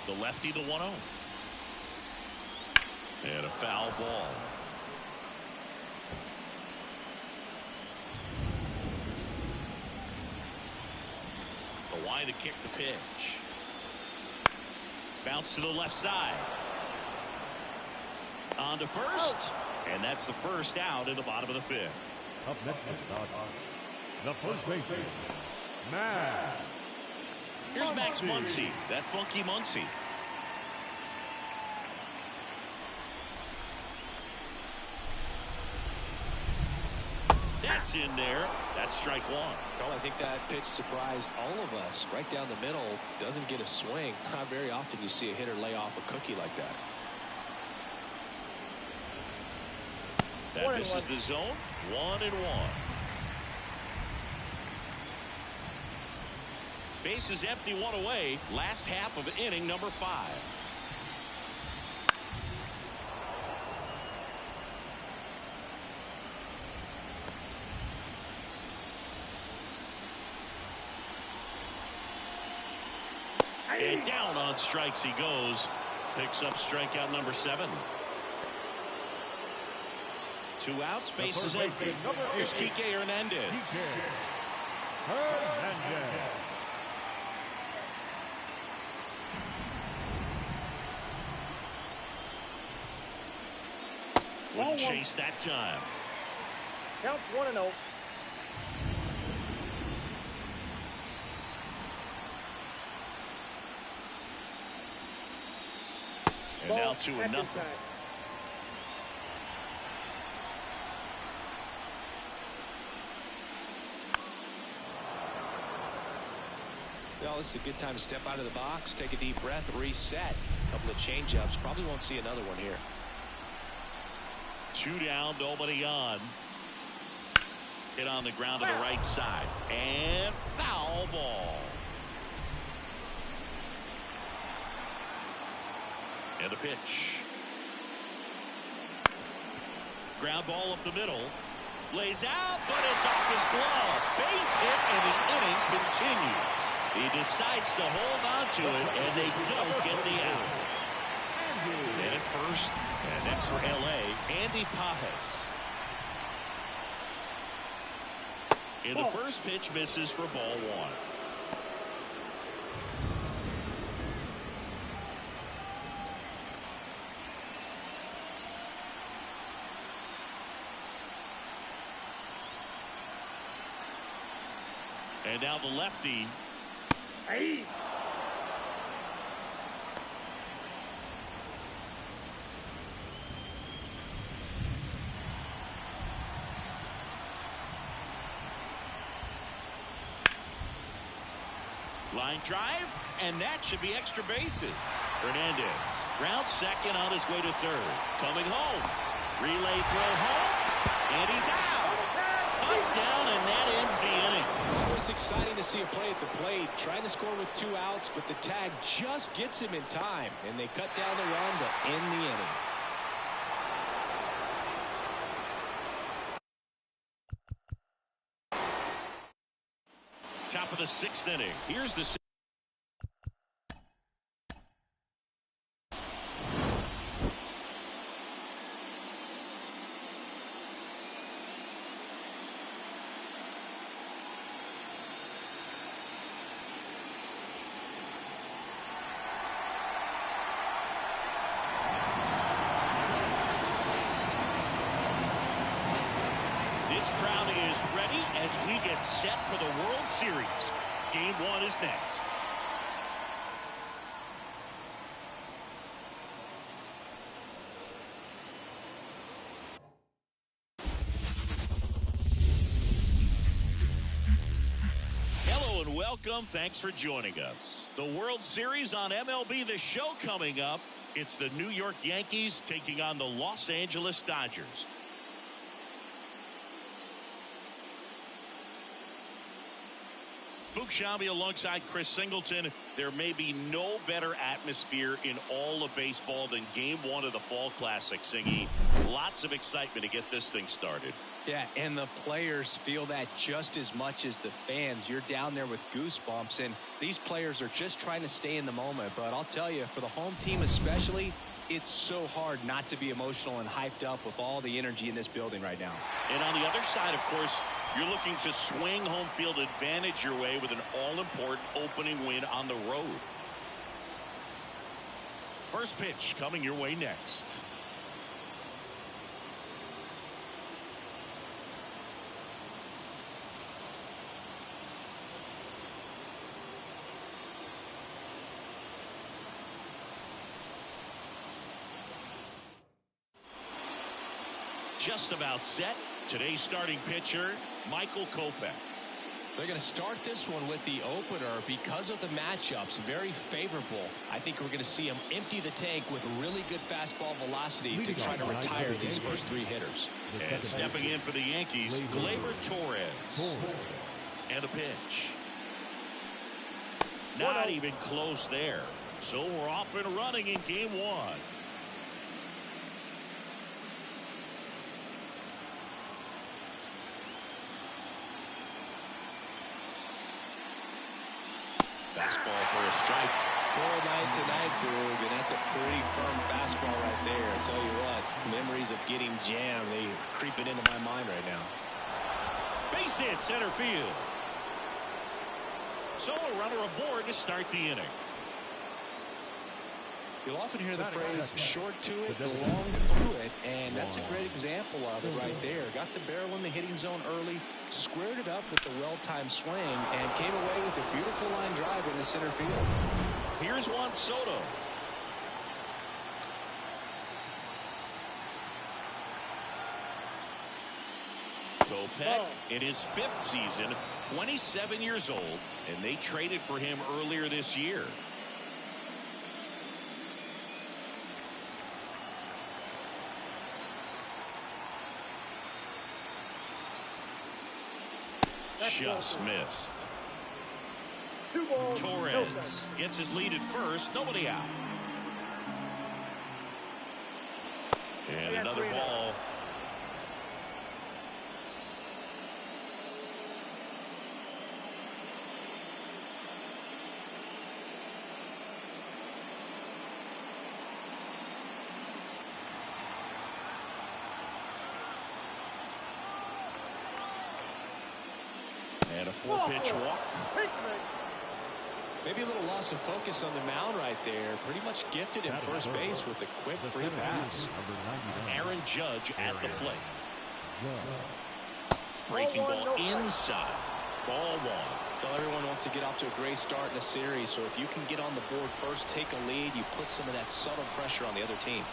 The lefty, the 1-0. And a foul ball. The wide to kick the pitch. Bounce to the left side. On to first. And that's the first out in the bottom of the 5th. Up next is the first baseman, Max. Here's Max Muncy. That funky Muncy. That's in there. That's strike 1. Well, I think that pitch surprised all of us. Right down the middle, doesn't get a swing. Not very often you see a hitter lay off a cookie like that. That misses the zone. 1-1. Bases empty, 1 away. Last half of inning number 5. And down on strikes he goes. Picks up strikeout number 7. 2 outs, bases empty. Here's Kike Hernandez. Wouldn't chase that time. Count 1-0. And now 2-0. Well, this is a good time to step out of the box, take a deep breath, reset. A couple of changeups. Probably won't see another one here. 2 down, nobody on. Hit on the ground to the right side. And foul ball. And the pitch. Ground ball up the middle. Lays out, but it's off his glove. Base hit, and the inning continues. He decides to hold on to it, and they don't get the out. And at first, and next for L.A., Andy Pajes. And the first pitch misses for ball 1. And now the lefty. Hey. Line drive, and that should be extra bases. Hernandez rounds second on his way to third. Coming home. Relay throw home, and he's out. down, and that ends the inning. Always exciting to see a play at the plate. Trying to score with 2 outs, but the tag just gets him in time, and they cut down the run to end the inning. Top of the 6th inning. Here's the This crowd is ready as we get set for the World Series. Game 1 is next. Hello and welcome. Thanks for joining us. The World Series on MLB The Show coming up. It's the New York Yankees taking on the Los Angeles Dodgers. Boog Sciambi alongside Chris Singleton. There may be no better atmosphere in all of baseball than Game 1 of the Fall Classic, Singy. Lots of excitement to get this thing started. Yeah, and the players feel that just as much as the fans. You're down there with goosebumps, and these players are just trying to stay in the moment. But I'll tell you, for the home team especially, it's so hard not to be emotional and hyped up with all the energy in this building right now. And on the other side, of course, you're looking to swing home field advantage your way with an all-important opening win on the road. First pitch coming your way next. Just about set. Today's starting pitcher, Michael Kopech. They're going to start this one with the opener because of the matchups. Very favorable. I think we're going to see him empty the tank with really good fastball velocity to try to retire these first 3 hitters. And stepping in for the Yankees, Gleyber Torres. And a pitch. Not even close there. So we're off and running in Game 1. Fastball for a strike. Cold night tonight, Boog, and that's a pretty firm fastball right there. I tell you what, memories of getting jammed, they creeping into my mind right now. Base hit center field. So a runner aboard to start the inning. You'll often hear the phrase short to it, long through it, and that's a great example of it right there. Got the barrel in the hitting zone early, squared it up with a well-timed swing, and came away with a beautiful line drive into center field. Here's Juan Soto. Kopech in his 5th season, 27 years old, and they traded for him earlier this year. Just missed. Torres gets his lead at first. Nobody out. And another ball. And a 4-pitch walk. Maybe a little loss of focus on the mound right there. Pretty much gifted him first base with a quick free pass. Aaron Judge at the plate. Breaking ball inside. Ball 1. Well, everyone wants to get off to a great start in a series, so if you can get on the board first, take a lead, you put some of that subtle pressure on the other team.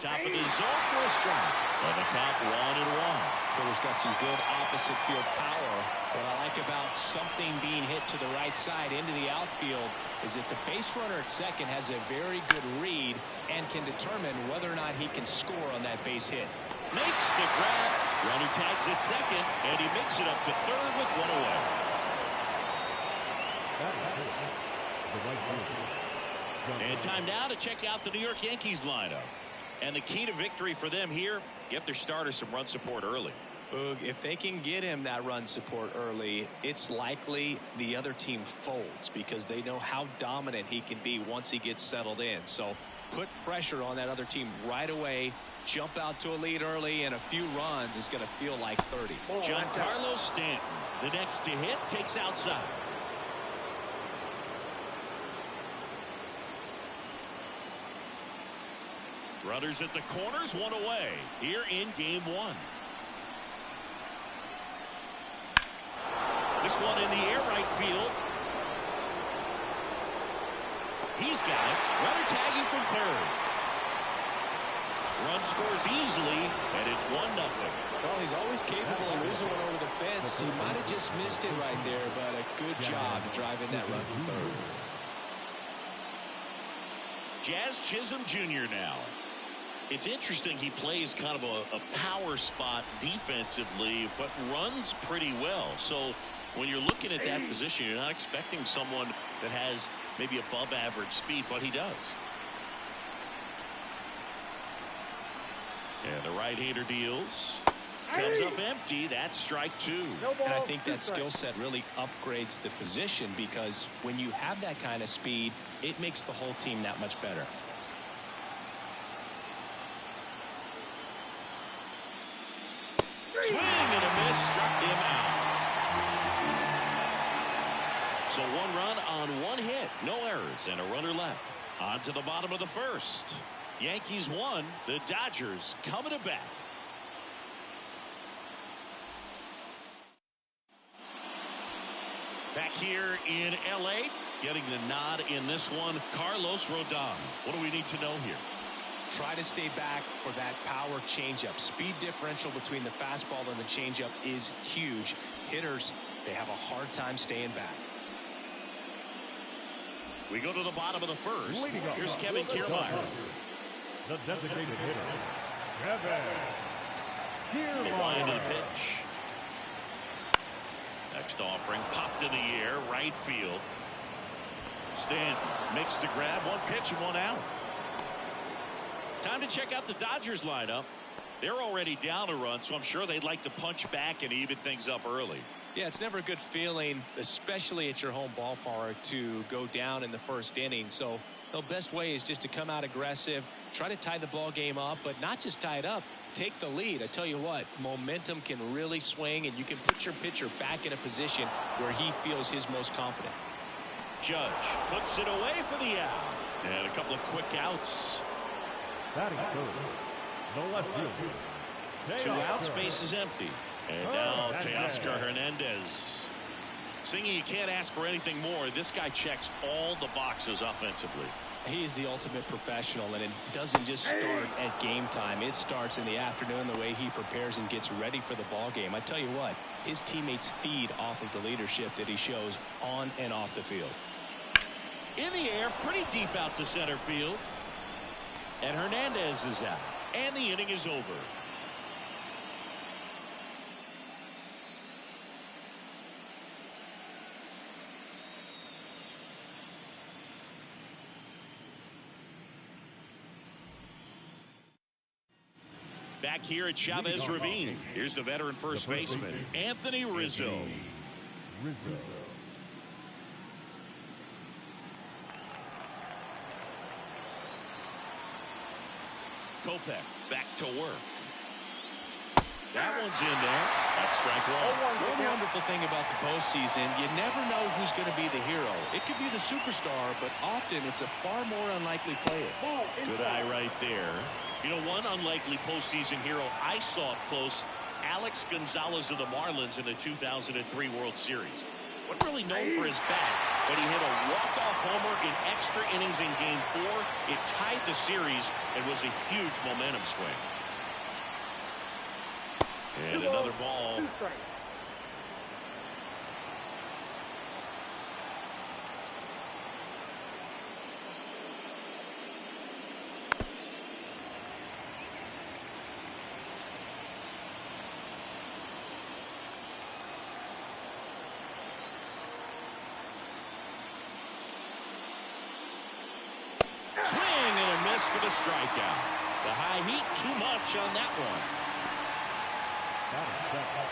Top of the zone for a strike. On the count 1-1. Hitter's got some good opposite field power. What I like about something being hit to the right side into the outfield is that the base runner at second has a very good read and can determine whether or not he can score on that base hit. Makes the grab. Runner tags at second, and he makes it up to third with one away. And time now to check out the New York Yankees lineup. And the key to victory for them here, get their starter some run support early. If they can get him that run support early, it's likely the other team folds because they know how dominant he can be once he gets settled in. So put pressure on that other team right away. Jump out to a lead early, and a few runs is going to feel like 30. Giancarlo Stanton, the next to hit, takes outside. Runners at the corners, one away here in game one. This one in the air, right field. He's got it. Runner tagging from third. Run scores easily, and it's 1-0. Well, he's always capable of losing one over the fence. He might have just missed it right there, but a good job to drive in that run from third. Jazz Chisholm Jr. now. It's interesting he plays kind of a power spot defensively, but runs pretty well. So when you're looking at that position, you're not expecting someone that has maybe above average speed, but he does. And the right-hander deals. Comes up empty. That's strike two. And I think that skill set really upgrades the position because when you have that kind of speed, it makes the whole team that much better. Swing and a miss. Struck him out. So one run on one hit. No errors and a runner left. On to the bottom of the first. Yankees won. The Dodgers coming to bat. Back here in L.A., getting the nod in this one, Carlos Rodon. What do we need to know here? Try to stay back for that power changeup. Speed differential between the fastball and the changeup is huge. Hitters, they have a hard time staying back. We go to the bottom of the first. Here's Kevin Kiermaier. The designated hitter, Kevin Kiermaier. The line of the pitch. Next offering popped in the air, right field. Stanton makes the grab, one pitch and one out. Time to check out the Dodgers lineup. They're already down a run, so I'm sure they'd like to punch back and even things up early. Yeah, it's never a good feeling, especially at your home ballpark, to go down in the first inning. So the best way is just to come out aggressive, try to tie the ball game up, but not just tie it up, take the lead. I tell you what, momentum can really swing, and you can put your pitcher back in a position where he feels his most confident. Judge puts it away for the out. And a couple of quick outs. Batting third, the left field. Two outs, base is empty. And now Teoscar Hernandez. Singy, you can't ask for anything more. This guy checks all the boxes offensively. He is the ultimate professional, and it doesn't just start at game time. It starts in the afternoon, the way he prepares and gets ready for the ball game. I tell you what, his teammates feed off of the leadership that he shows on and off the field. In the air, pretty deep out to center field. And Hernandez is out. And the inning is over. Back here at Chavez Ravine, here's the veteran first baseman, Anthony Rizzo. Kopech back to work. That one's in there. That's strike one. One wonderful thing about the postseason, you never know who's going to be the hero. It could be the superstar, but often it's a far more unlikely player. Good eye right there. You know, one unlikely postseason hero I saw up close, Alex Gonzalez of the Marlins in the 2003 World Series. Wasn't really known for his bat, but he hit a walk-off homer in extra innings in Game 4. It tied the series and was a huge momentum swing. And another ball. Swing and a miss for the strikeout. The high heat, too much on that one.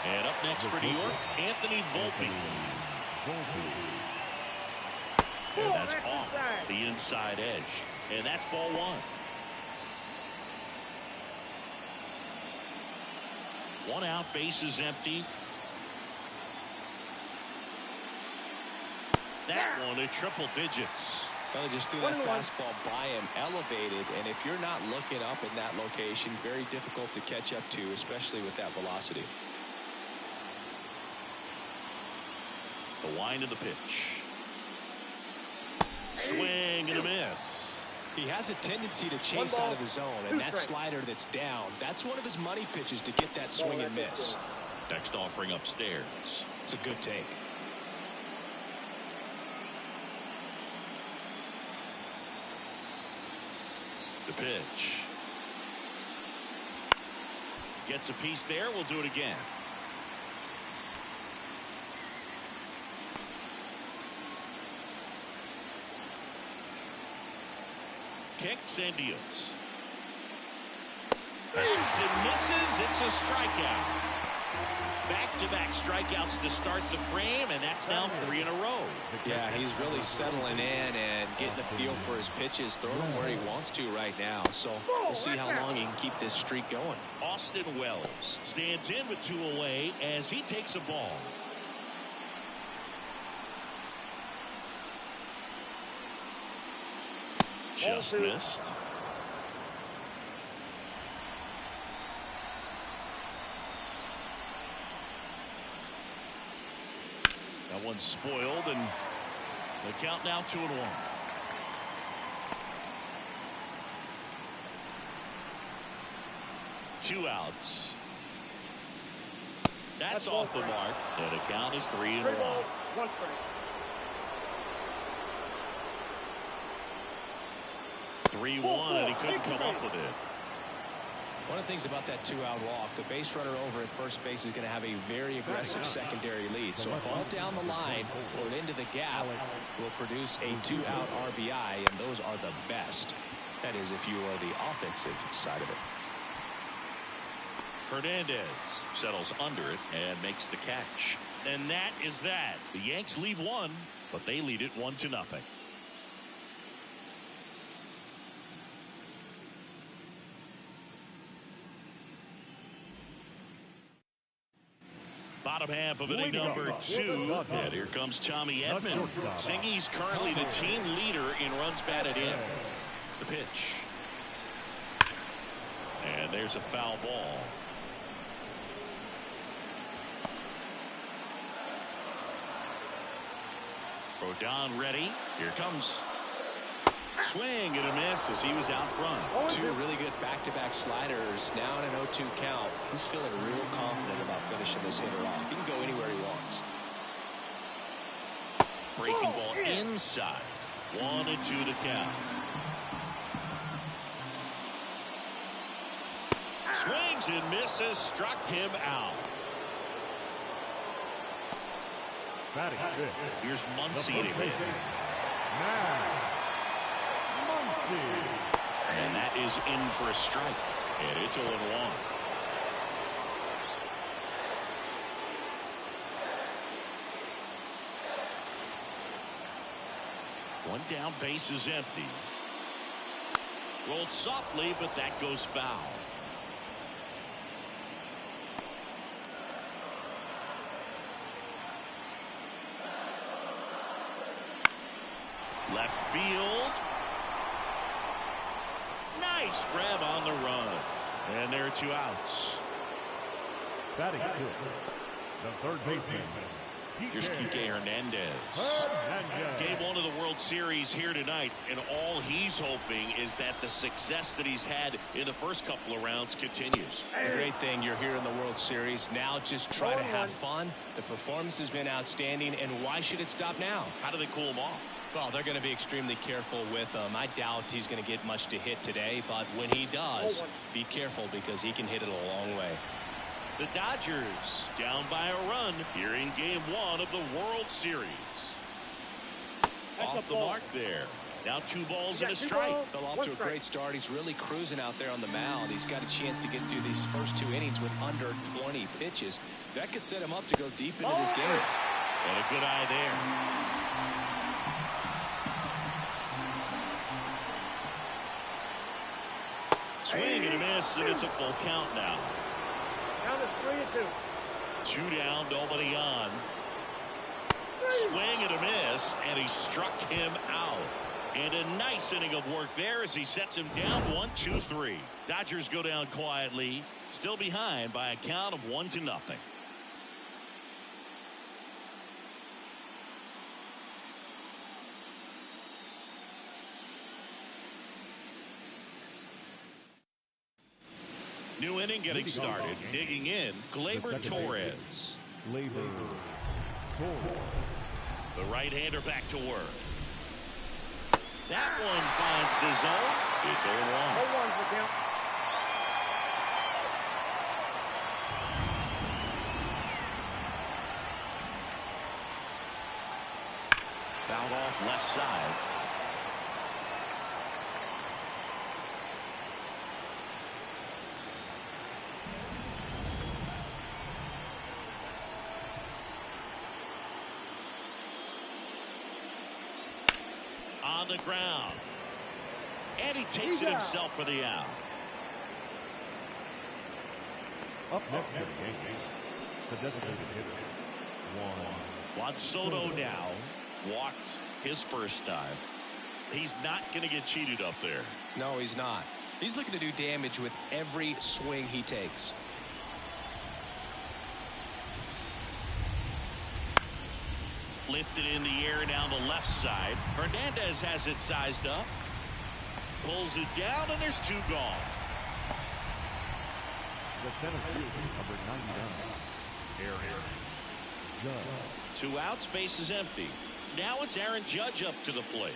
And up next for New York, Anthony Volpe. And that's off the inside edge. And that's ball one. One out, bases empty. That one at triple digits. Well, they just threw that fastball by him, elevated, and if you're not looking up in that location, very difficult to catch up to, especially with that velocity. The wind of the pitch. Swing and a miss. He has a tendency to chase out of the zone, and that slider that's down, that's one of his money pitches to get that swing and miss. Next offering upstairs. It's a good take. The pitch. Gets a piece there. We'll do it again. Kicks and deals. Backs and misses. It's a strikeout. Back-to-back strikeouts to start the frame, and that's now 3 in a row. Yeah, he's really settling in and getting a feel for his pitches, throwing them where he wants to right now. So we'll see how long he can keep this streak going. Austin Wells stands in with 2 away as he takes a ball. Just missed. That one's spoiled, and the count now 2-1. Two outs. That's off the mark. And the count is 3-1. 3-1, and he couldn't come up with it. One of the things about that 2-out walk, the base runner over at first base is going to have a very aggressive secondary lead. So a ball down the line or into the gap will produce a 2-out RBI, and those are the best. That is, if you are the offensive side of it. Hernandez settles under it and makes the catch. And that is that. The Yanks lead 1, but they lead it 1-0. Bottom half of inning number 2. And here comes Tommy Edman. Singy's currently the team leader in runs batted in. The pitch. And there's a foul ball. Rodon ready. Here comes. Swing and a miss as he was out front. 2 really good back-to-back sliders. Now in an 0-2 count. He's feeling real confident about finishing this hitter off. He can go anywhere he wants. Breaking ball inside. 1-2 the count. Swings and misses. Struck him out. Here's Muncy to hit. And that is in for a strike. And it's 0-1. One down, base is empty. Rolled softly, but that goes foul. Left field. Nice grab on the run. And there are 2 outs. Batting 6, the third baseman. Here's Kike Hernandez. Game 1 of the World Series here tonight, and all he's hoping is that the success that he's had in the first couple of rounds continues. The great thing, you're here in the World Series. Now just try to have fun. The performance has been outstanding, and why should it stop now? How do they cool him off? Well, they're going to be extremely careful with him. I doubt he's going to get much to hit today, but when he does, be careful because he can hit it a long way. The Dodgers down by a run here in Game 1 of the World Series. Off the mark there. Now 2 balls You and a got 2 strike. balls, Well, off 1 to a strike. great start. He's really cruising out there on the mound. He's got a chance to get through these first 2 innings with under 20 pitches. That could set him up to go deep into this game. And a good eye there. Swing and a miss, and it's a full count now. Count is 3-2. 2 down, nobody on. Swing and a miss, and he struck him out. And a nice inning of work there as he sets him down 1-2-3. Dodgers go down quietly, still behind by a count of 1-0. New inning getting started. Digging in, Gleyber Torres. Gleyber Torres. The right-hander back to work. That one finds the zone. It's 0-1. 0-1's the count. Fouled off left side. On the ground. And he takes it himself for the out. Up next for the Yankees, the designated hitter, Juan Soto now walked his first time. He's not going to get cheated up there. No, he's not. He's looking to do damage with every swing he takes. Lifted in the air down the left side. Hernandez has it sized up. Pulls it down, and there's 2 gone. the center fielder, number 99, Aaron Judge. 2 outs, base is empty. Now it's Aaron Judge up to the plate.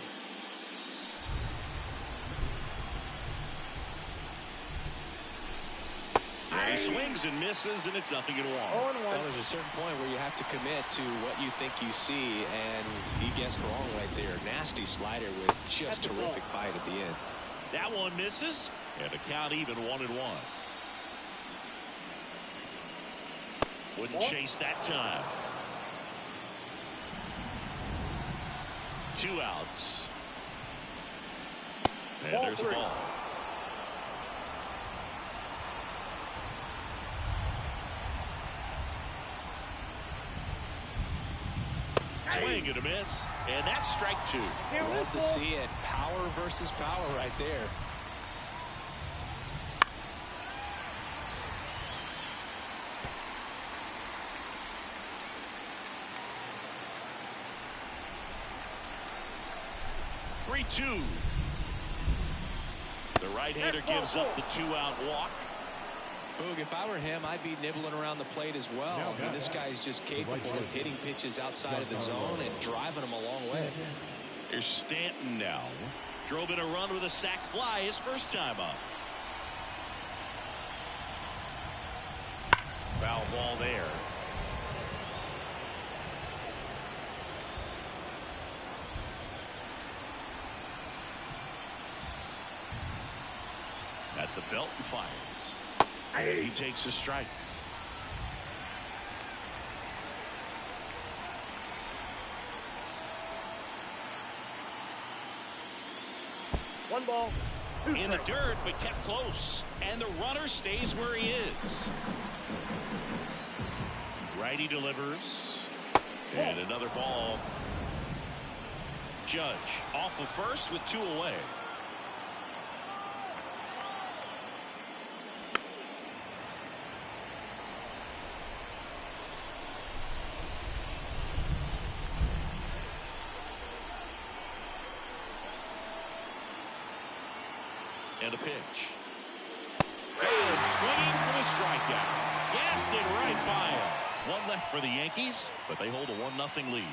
And he swings and misses, and it's 0-1. Well, there's a certain point where you have to commit to what you think you see, and he guessed wrong right there. Nasty slider with just terrific bite at the end. That one misses, and the count even 1-1. Wouldn't chase that time. 2 outs. And there's a ball. Swing and a miss, and that's strike 2. Love to see it. Power versus power right there. Two. The right-hander gives up the 2-out walk. Boog, if I were him, I'd be nibbling around the plate as well. I mean, this guy's just capable of hitting pitches outside of the zone and driving them a long way. Here's Stanton now. Drove in a run with a sac fly his first time up. Foul ball there. At the belt and fires. And he takes a strike. One ball. In the dirt, but kept close. And the runner stays where he is. Righty delivers. And another ball. Judge off of first with 2 away. And a pitch. And swinging for the strikeout. Gassed it right by him. 1 left for the Yankees, but they hold a 1-0 lead.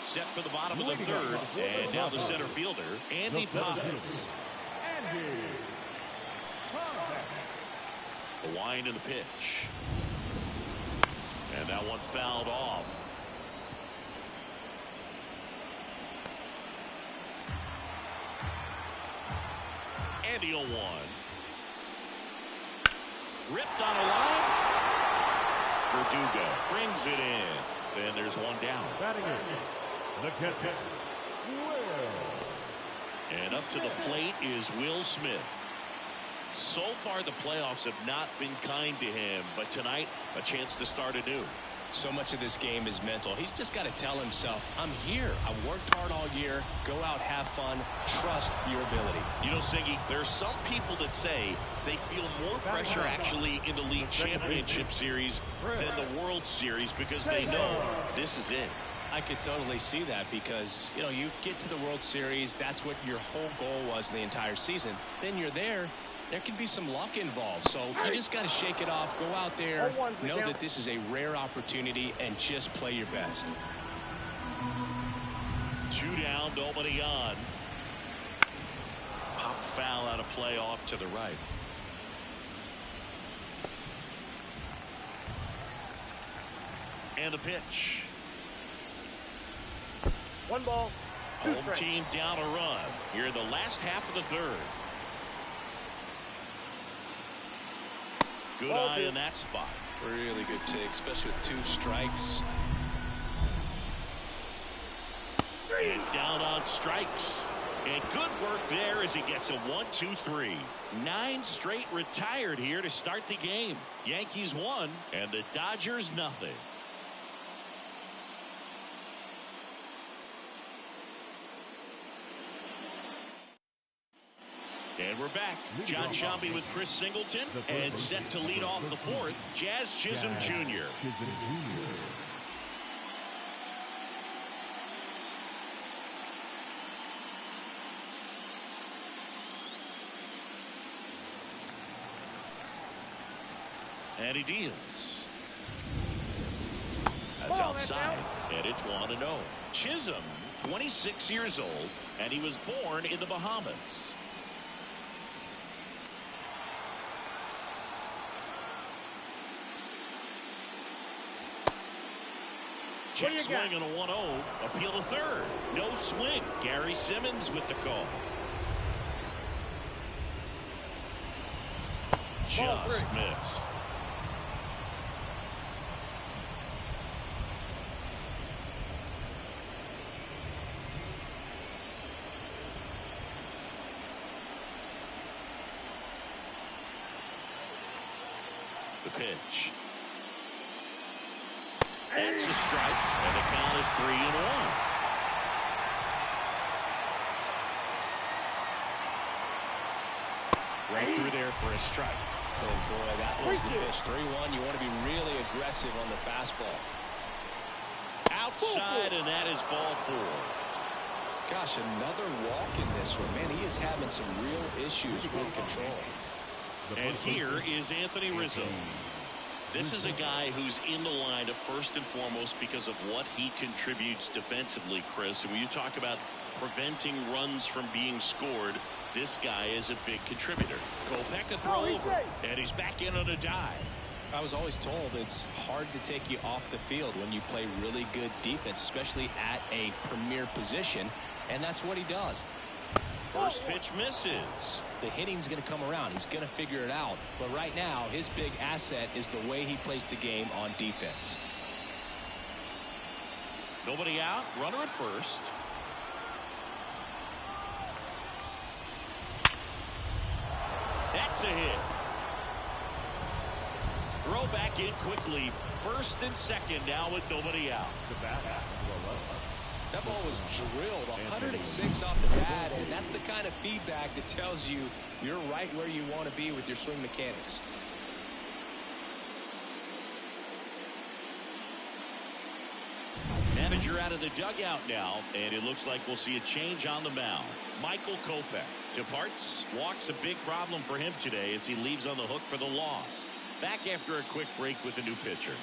Set for the bottom of the 3rd, and now the center fielder, Andy Paz. The wind and the pitch. That one fouled off. And the 0-1. Ripped on a line. Verdugo brings it in. And there's one down. Batting in, the catcher, And up to the plate is Will Smith. So far, the playoffs have not been kind to him, but tonight, a chance to start anew. So much of this game is mental. He's just got to tell himself, I'm here. I worked hard all year. Go out, have fun, trust your ability. You know, Siggy, there are some people that say they feel more pressure actually in the league championship series than the World Series because they know this is it. I could totally see that because, you know, you get to the World Series, that's what your whole goal was in the entire season. Then you're there. There can be some luck involved, so you just got to shake it off, go out there, know that this is a rare opportunity, and just play your best. 2 down, nobody on. Pop foul out of play off to the right. And the pitch. 1 ball. 2 Home team down a run here in the last half of the third. Good eye in that spot. Really good take, especially with 2 strikes. And down on strikes. And good work there as he gets a 1-2-3. 9 straight retired here to start the game. Yankees 1 and the Dodgers nothing. And we're back. John Shambi with Chris Singleton and set to lead off the 4th, Jazz Chisholm Jr. And he deals. That's outside, and it's 1-0. Chisholm, 26 years old, and he was born in the Bahamas. Check swing on a 1-0. Appeal to third. No swing. Gary Simmons with the call. Just missed. The pitch. That's a strike, and the count is 3-1. Right through there for a strike. Oh, boy, that was the pitch. 3-1. You want to be really aggressive on the fastball. Outside, and that is ball 4. Gosh, another walk in this one. Man, he is having some real issues with control. And here is Anthony Rizzo. This is a guy who's in the lineup first and foremost because of what he contributes defensively, Chris. And when you talk about preventing runs from being scored, this guy is a big contributor. Kopech throw over, and he's back in on a dive. I was always told it's hard to take you off the field when you play really good defense, especially at a premier position, and that's what he does. First pitch misses. The hitting's going to come around. He's going to figure it out. But right now, his big asset is the way he plays the game on defense. Nobody out. Runner at first. That's a hit. Throw back in quickly. First and second now with nobody out. That ball was drilled 106 off the bat, and that's the kind of feedback that tells you you're right where you want to be with your swing mechanics. Manager out of the dugout now, and it looks like we'll see a change on the mound. Michael Kopech departs. Walk's a big problem for him today as he leaves on the hook for the loss. Back after a quick break with a new pitcher.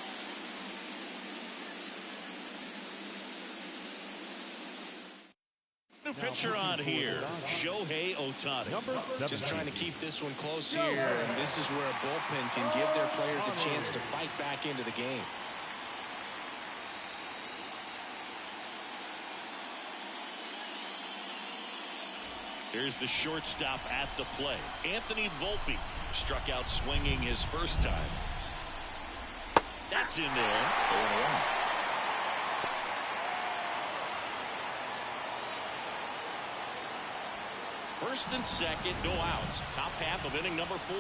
New pitcher on here, Shohei Ohtani. Just trying to keep this one close here, and this is where a bullpen can give their players a chance to fight back into the game. Here's the shortstop at the play. Anthony Volpe struck out swinging his first time. That's in there. 0-1. First and second, no outs. Top half of inning number 4.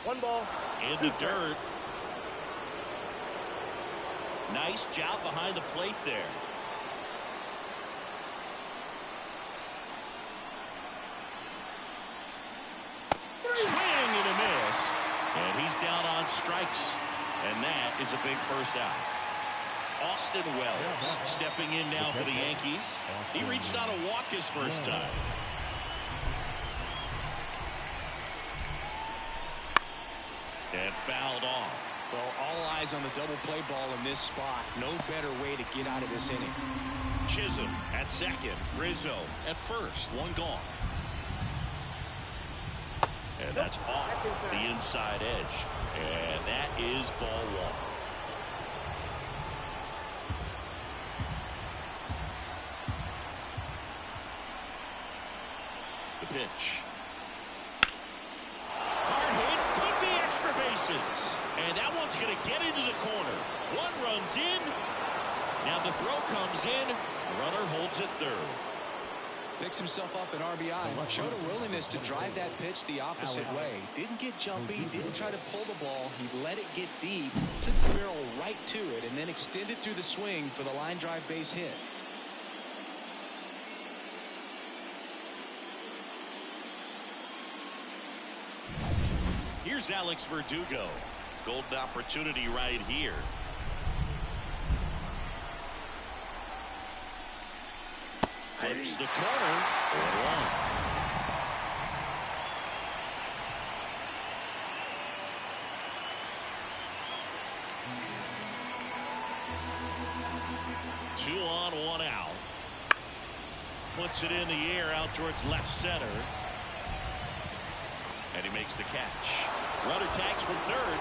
One ball. In the dirt. Nice job behind the plate there. Swing and a miss. And he's down on strikes. And that is a big first out. Austin Wells stepping in now for the Yankees. He reached out a walk his first time. And fouled off. Well, all eyes on the double play ball in this spot. No better way to get out of this inning. Chisholm at second. Rizzo at first. One gone. And that's off the inside edge. And that is ball 1. The pitch. And that one's going to get into the corner. One runs in. Now the throw comes in. The runner holds it third. Picks himself up an RBI. Showed a willingness to drive that pitch the opposite way. Didn't get jumpy. Didn't try to pull the ball. He let it get deep. Took the barrel right to it. And then extended through the swing for the line drive base hit. Here's Alex Verdugo. Golden opportunity right here. Flips the corner. 1-1. Two on, one out. Puts it in the air out towards left center. And he makes the catch. Runner tags from third.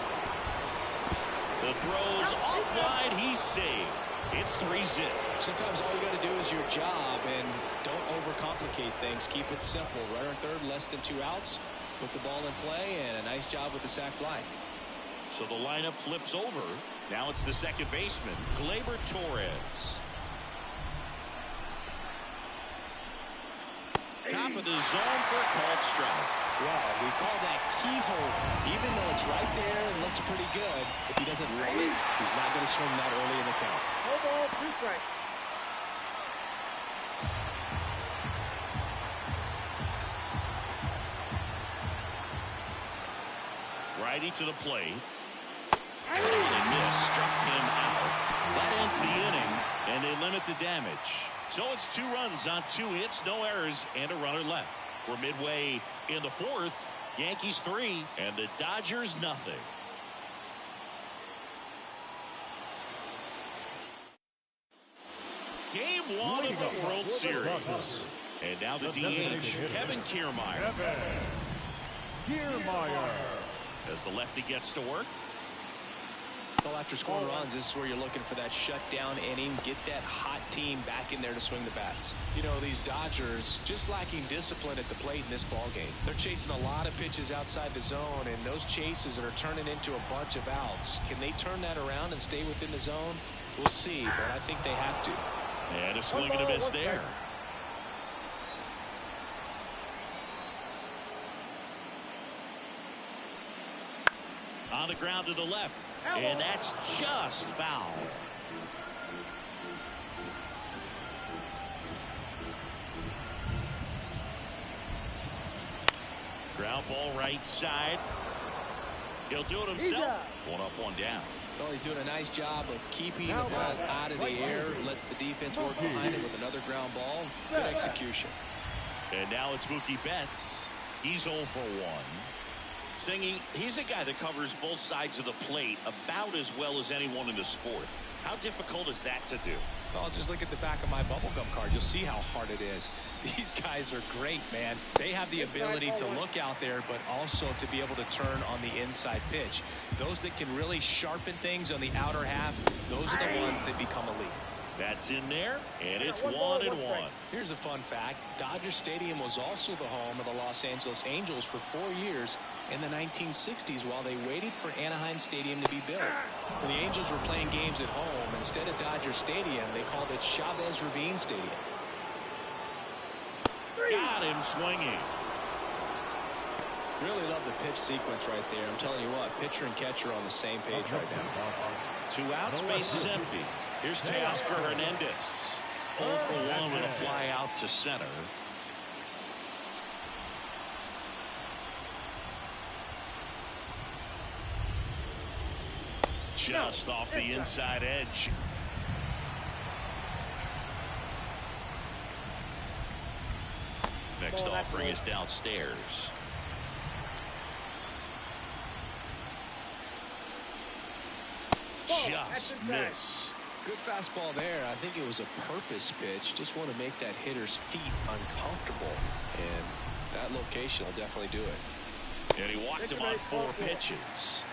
The throw's offline. He's saved. It's 3-zip. Sometimes all you got to do is your job and don't overcomplicate things. Keep it simple. Runner in third, less than 2 outs. Put the ball in play, and a nice job with the sac fly. So the lineup flips over. Now it's the second baseman, Gleyber Torres. Top of the zone for a called strike. Well, we call that keyhole. Even though it's right there and looks pretty good, if he doesn't roll it, he's not going to swing that early in the count. No ball, 2 strikes. Righty to the plate. Totally missed, struck him out. That ends the inning, and they limit the damage. So it's 2 runs on 2 hits, no errors, and a runner left. We're midway in the 4th. Yankees 3 and the Dodgers nothing. Game 1 of the World Series. And now the DH, Kevin Kiermaier. As the lefty gets to work. Well, after scoring runs, this is where you're looking for that shutdown inning. Get that hot team back in there to swing the bats. You know, these Dodgers just lacking discipline at the plate in this ball game. They're chasing a lot of pitches outside the zone, and those chases are turning into a bunch of outs. Can they turn that around and stay within the zone? We'll see, but I think they have to. And a swing and a miss there. On the ground to the left. And that's just foul. Ground ball right side. He'll do it himself. 1 up, 1 down. Well, he's doing a nice job of keeping the ball out of the air. Lets the defense work behind it with another ground ball. Good execution. And now it's Mookie Betts. He's 0 for 1. Singy, he's a guy that covers both sides of the plate about as well as anyone in the sport. How difficult is that to do? Well, just look at the back of my bubblegum card. You'll see how hard it is. These guys are great, man. They have the ability to look out there, but also to be able to turn on the inside pitch. Those that can really sharpen things on the outer half, those are the ones that become elite. That's in there, and it's 1-1. Here's a fun fact. Dodger Stadium was also the home of the Los Angeles Angels for 4 years in the 1960s while they waited for Anaheim Stadium to be built. When the Angels were playing games at home, instead of Dodger Stadium, they called it Chavez Ravine Stadium. Got him swinging. Really love the pitch sequence right there. I'm telling you what, pitcher and catcher are on the same page right now. 2 outs, base is empty. Here's Teoscar Hernandez. 0 for 1 with a fly out to center. Just off the inside edge. Next offering is downstairs. Just missed. Good fastball there. I think it was a purpose pitch. Just want to make that hitter's feet uncomfortable. And that location will definitely do it. And he walked him on 4 pitches.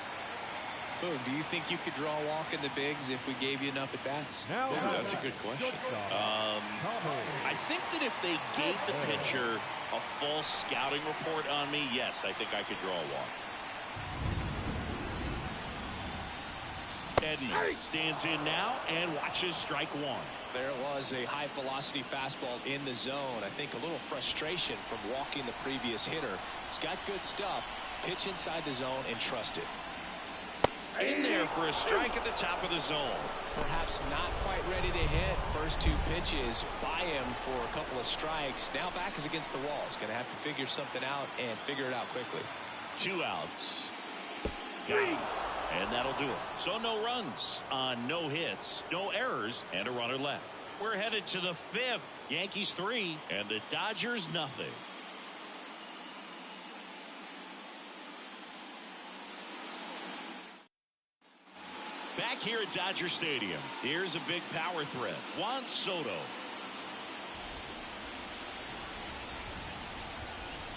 Boom, do you think you could draw a walk in the bigs if we gave you enough at bats? That's a good question. I think that if they gave the pitcher a false scouting report on me, yes, I think I could draw a walk. Edman stands in now and watches strike 1. There it was, a high velocity fastball in the zone. I think a little frustration from walking the previous hitter. He's got good stuff. Pitch inside the zone and trust it. In there for a strike at the top of the zone. Perhaps not quite ready to hit. First 2 pitches by him for a couple of strikes. Now back is against the wall. He's going to have to figure something out and figure it out quickly. 2 outs. Got him. And that'll do it. So no runs on no hits, no errors, and a runner left. We're headed to the 5th. Yankees 3 and the Dodgers nothing. Back here at Dodger Stadium, here's a big power threat. Juan Soto.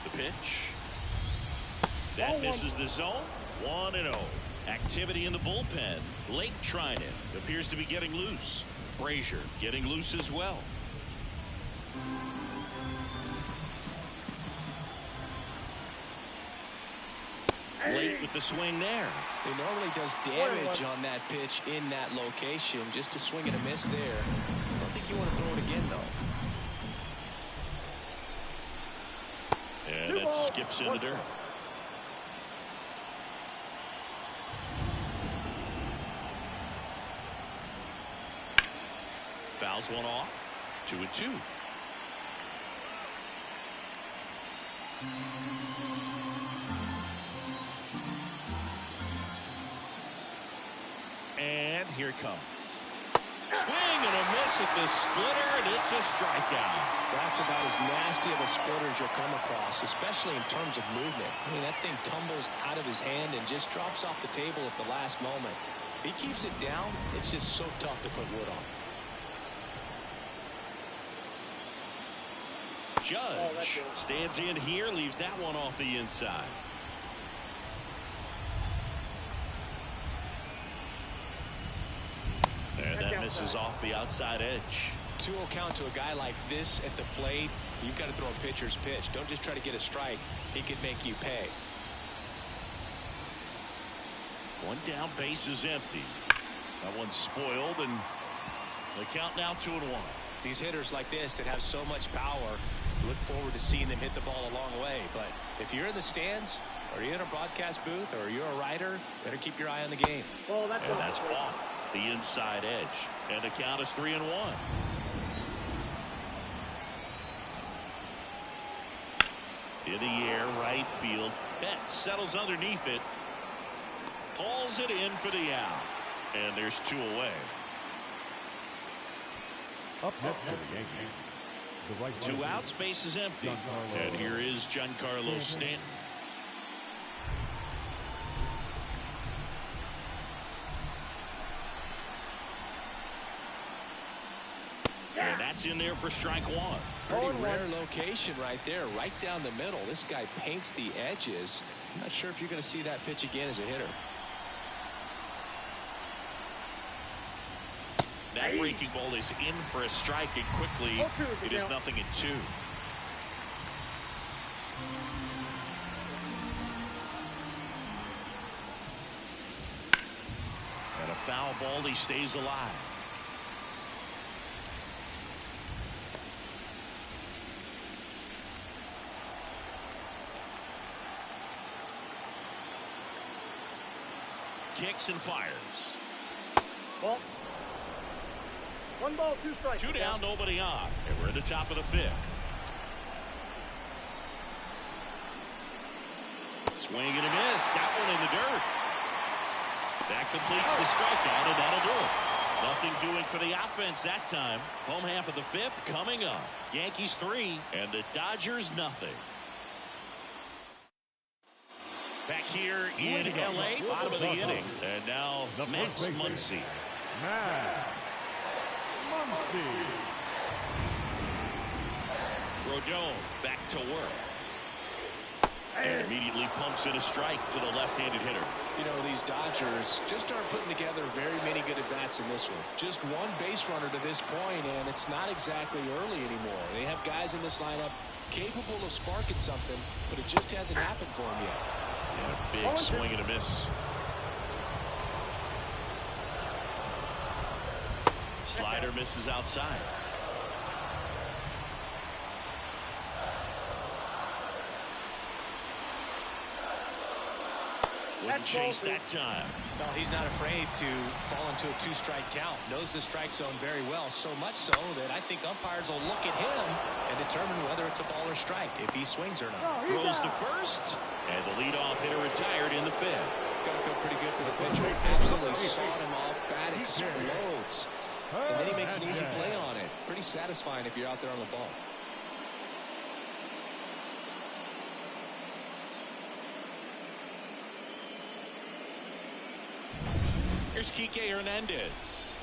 The pitch. That misses the zone. 1-0. Activity in the bullpen. Blake trying it. Appears to be getting loose. Brazier getting loose as well. Late with the swing there. He normally does damage on that pitch in that location. Just a swing and a miss there. I don't think you want to throw it again, though. And that skips in the dirt. Fouls one off. 2-2. And here it comes. Swing and a miss at the splitter, and it's a strikeout. That's about as nasty of a splitter as you'll come across, especially in terms of movement. I mean, that thing tumbles out of his hand and just drops off the table at the last moment. If he keeps it down, it's just so tough to put wood on. Judge stands in here, leaves that one off the inside. And that misses off the outside edge. 2-0 count to a guy like this at the plate. You've got to throw a pitcher's pitch. Don't just try to get a strike. He could make you pay. One down, base is empty. That one's spoiled, and the count now 2-1. These hitters like this that have so much power, look forward to seeing them hit the ball a long way. But if you're in the stands, or you're in a broadcast booth, or you're a writer, better keep your eye on the game. Well, that's off the inside edge. And the count is 3-1. In the air, right field. Betts settles underneath it. Pulls it in for the out. And there's 2 away. Up next to the Yankees, the right 2 outs, base is empty. And here is Giancarlo Stanton. And that's in there for strike one. Pretty rare location right there, right down the middle. This guy paints the edges. I'm not sure if you're going to see that pitch again as a hitter. That breaking ball is in for a strike, and quickly it is 0-2. And a foul ball, he stays alive. Kicks and fires. Ball. 1 ball, 2 strikes. 2 down, nobody on. And we're at the top of the 5th. Swing and a miss. That one in the dirt. That completes the strikeout, and that'll do it. Nothing doing for the offense that time. Home half of the 5th coming up. Yankees 3 and the Dodgers nothing. Back here in L.A., bottom of the inning. And now Max Muncy. Rodon back to work. And immediately pumps in a strike to the left-handed hitter. You know, these Dodgers just aren't putting together very many good at-bats in this one. Just one base runner to this point, and it's not exactly early anymore. They have guys in this lineup capable of sparking something, but it just hasn't happened for them yet. And a big swing and a miss. Slider misses outside. Wouldn't chase that time. No, he's not afraid to fall into a 2-strike count. Knows the strike zone very well, so much so that I think umpires will look at him and determine whether it's a ball or strike, if he swings or not. Throws to first, and the leadoff hitter retired in the 5th. Gotta feel pretty good for the pitcher. Absolutely sawed him off. Bat explodes. And then he makes an easy play on it. Pretty satisfying if you're out there on the ball. Here's Kike Hernandez.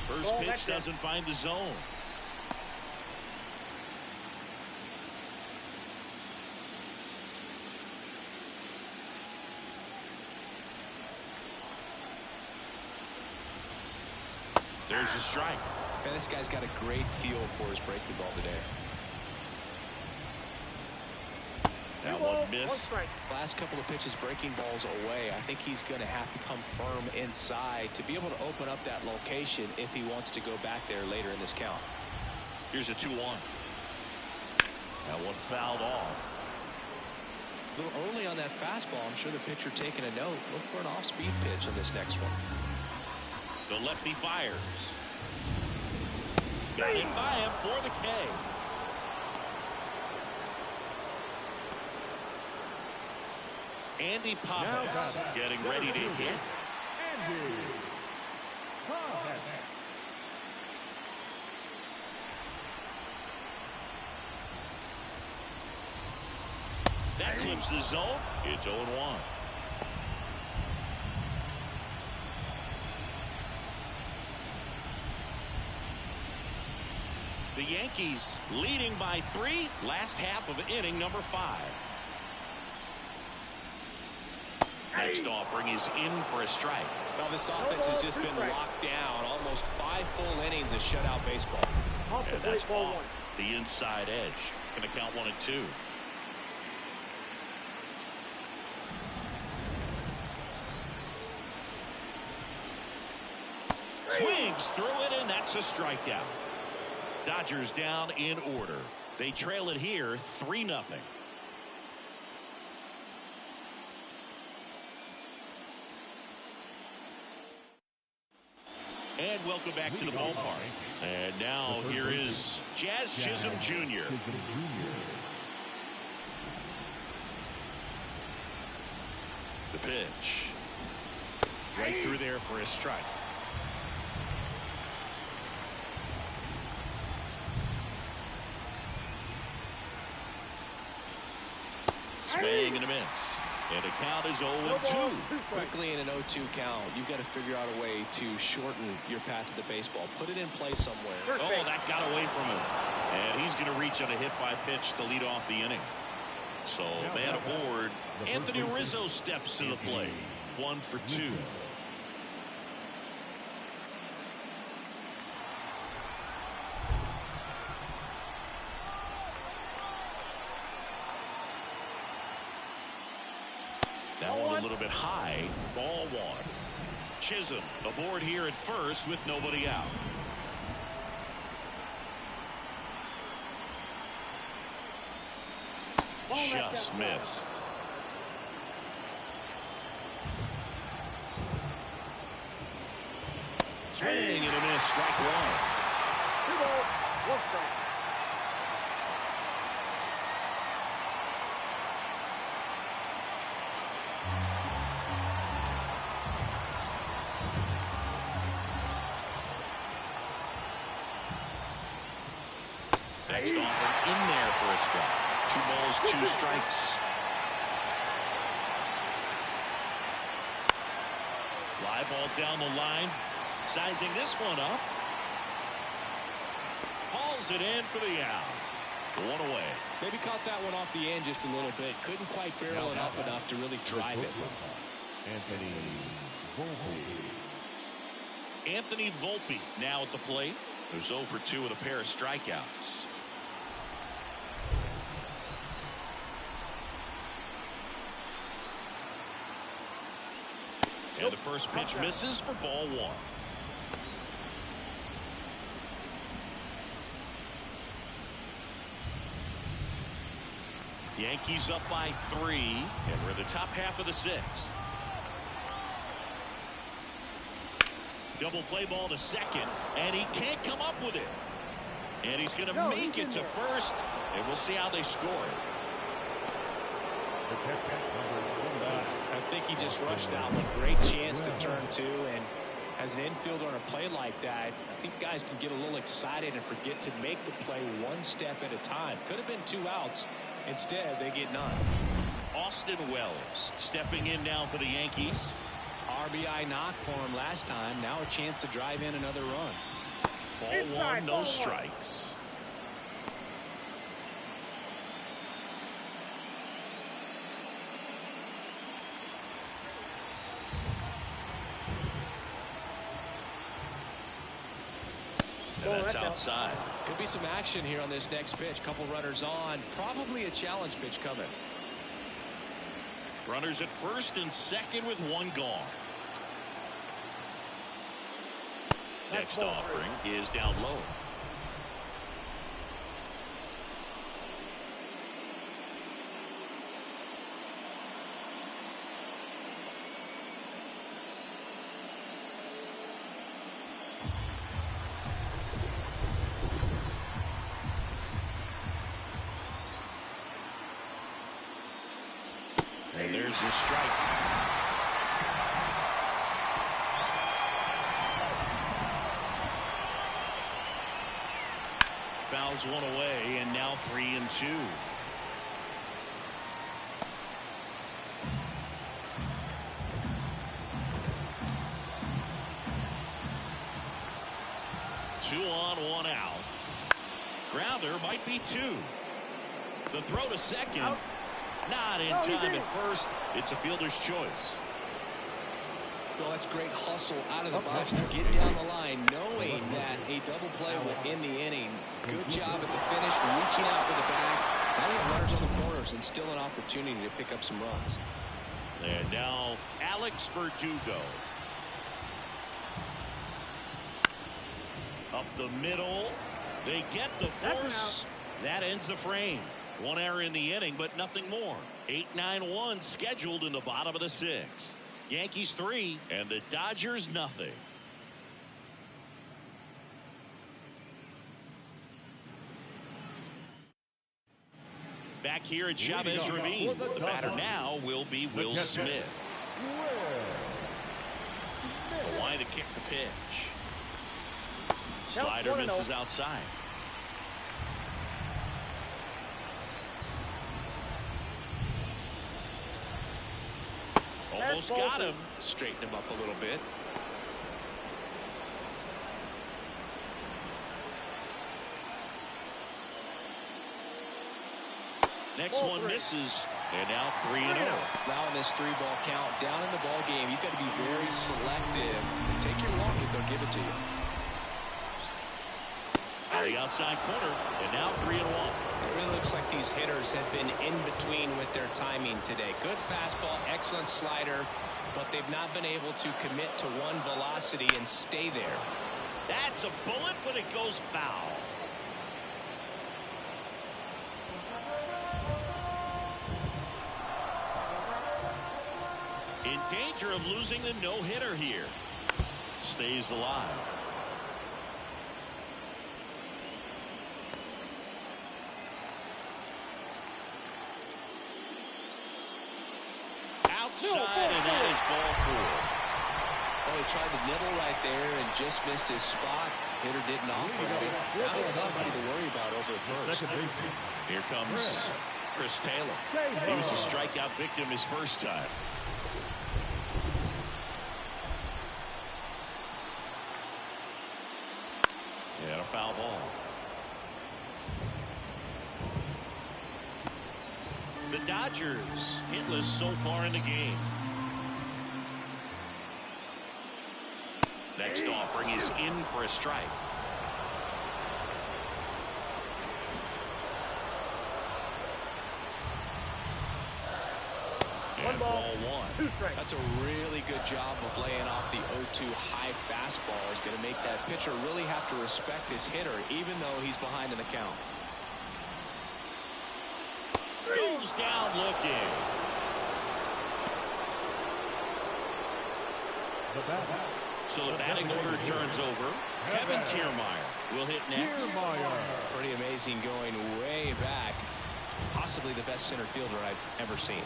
First pitch doesn't find the zone. There's a strike. Man, this guy's got a great feel for his breaking ball today. That one missed. Last couple of pitches breaking balls away. I think he's going to have to come firm inside to be able to open up that location if he wants to go back there later in this count. Here's a 2-1. That one fouled off. A little early on that fastball. I'm sure the pitcher taking a note. Look for an off-speed pitch on this next one. The lefty fires. Got it by him for the K. Andy Papas getting ready to hit. That clips the zone. It's 0-1. The Yankees leading by 3. Last half of inning number 5. Next offering is in for a strike. Well, this offense has just been locked down. Almost 5 full innings of shutout baseball. And that's off the inside edge. Going to count 1 and 2. Swings through it, and that's a strikeout. Dodgers down in order. They trail it here 3-0. And welcome back to the ballpark. And now here is Jazz Chisholm Jr. The pitch. Right through there for a strike. Swing and a miss. And the count is 0-2. Quickly in an 0-2 count, you've got to figure out a way to shorten your path to the baseball. Put it in play somewhere. Oh, that got away from him. And he's going to reach on a hit by pitch to lead off the inning. So, man aboard. Anthony Rizzo steps to the plate. 1 for 2. That one a little bit high. Ball 1. Chisholm aboard here at first with nobody out. Just missed. Swing and a miss. Strike 1. 2 balls, 1 strike. Next offer in there for a strike. 2 balls, 2 strikes. Fly ball down the line. Sizing this one up. Hauls it in for the out. 1 away. Maybe caught that one off the end just a little bit. Couldn't quite barrel it up enough to really drive it. Anthony Volpe. Anthony Volpe now at the plate. There's 0 for 2 with a pair of strikeouts. And the first pitch misses for ball 1. Yankees up by 3, and we're in the top half of the 6th. Double play ball to second, and he can't come up with it. And he's going to make it to first, and we'll see how they score it. I think he just rushed that one. Great chance to turn 2, and as an infielder on a play like that, I think guys can get a little excited and forget to make the play 1 step at a time. Could have been 2 outs. Instead, they get none. Austin Wells stepping in now for the Yankees. RBI knock for him last time. Now a chance to drive in another run. Ball 1, no strikes. And that's outside. Could be some action here on this next pitch. Couple runners on. Probably a challenge pitch coming. Runners at first and second with 1 gone. Next offering is down low. And there's the strike. Fouls 1 away, and now 3-2. Two on, 1 out. Grounder might be 2. The throw to second. Out. Not in time at first. It's a fielder's choice. Well, that's great hustle out of the box to get down the line, knowing that a double play will end the inning. Good job at the finish, reaching out for the bag. Now you have runners on the corners and still an opportunity to pick up some runs. And now Alex Verdugo. Up the middle. They get the force. That ends the frame. 1 error in the inning, but nothing more. 8-9-1 scheduled in the bottom of the 6th. Yankees 3 and the Dodgers nothing. Back here at Chavez Ravine. The batter now will be Will Smith. Hawaii to kick the pitch. Slider misses outside. almost got him. Straighten him up a little bit. Next one misses, and now 3-0. Now in this 3-ball count, down in the ball game, you've got to be very selective. Take your walk if they'll give it to you. On the outside corner, and now 3-1. It really looks like these hitters have been in between with their timing today. Good fastball, excellent slider, but they've not been able to commit to one velocity and stay there. That's a bullet, but it goes foul. In danger of losing the no-hitter here. Stays alive. Outside, and that is ball 4. Oh, he tried to nibble right there and just missed his spot. Hitter didn't offer it. Now he has somebody to worry about over at first. Here comes Chris Taylor. He was a strikeout victim his first time. Yeah, a foul ball. The Dodgers hitless so far in the game. Next offering is in for a strike. And ball 1. That's a really good job of laying off the 0-2 high fastball. Is going to make that pitcher really have to respect his hitter, even though he's behind in the count. Goes down looking. So the batting order turns over. Kevin Kiermaier will hit next. Pretty amazing, going way back. Possibly the best center fielder I've ever seen.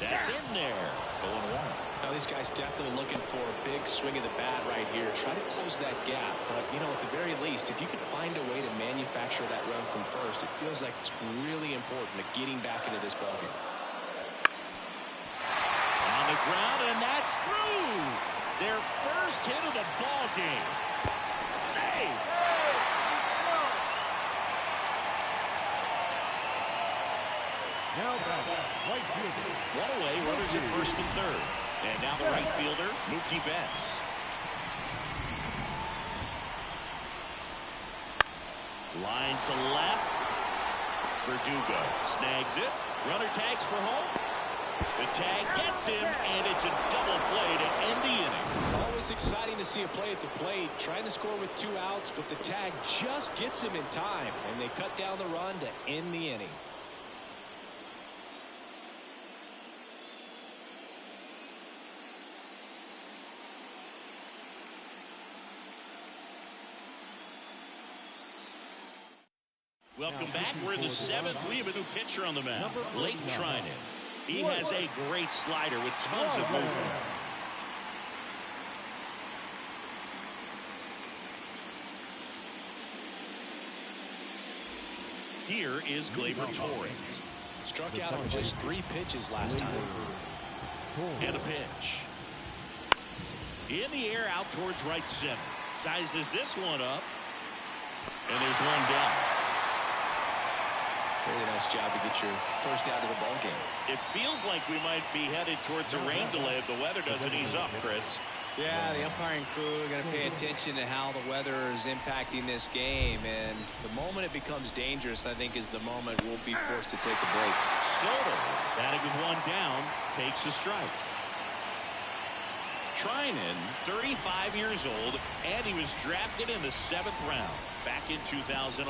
That's in there. 0-1. Now these guys definitely looking for a big swing of the bat right here. Try to close that gap. But, you know, at the very least, if you could find a way to manufacture that run from first, it feels like it's really important to getting back into this ballgame. On the ground, and that's through. Their first hit of the ballgame. Save. Now back, right fielder. One away, runners at first and third. And now the right fielder, Mookie Betts. Line to left. Verdugo snags it. Runner tags for home. The tag gets him, and it's a double play to end the inning. Always exciting to see a play at the plate. Trying to score with 2 outs, but the tag just gets him in time, and they cut down the run to end the inning. Welcome back. We're in the 7th. We have a new pitcher on the mound, Blake Trinan. He has a great slider with tons of movement. Here is Gleyber Torres. Struck out on just 3 pitches last time. And a pitch. In the air, out towards right center. Sizes this one up. And there's one down. Really nice job to get your first out of the ball game. It feels like we might be headed towards a rain delay if the weather doesn't ease up, Chris. Yeah, the umpiring crew are going to pay attention to how the weather is impacting this game. And the moment it becomes dangerous, I think, is the moment we'll be forced to take a break. Soto, batting with one down, takes a strike. Trinan, 35 years old, and he was drafted in the 7th round back in 2011.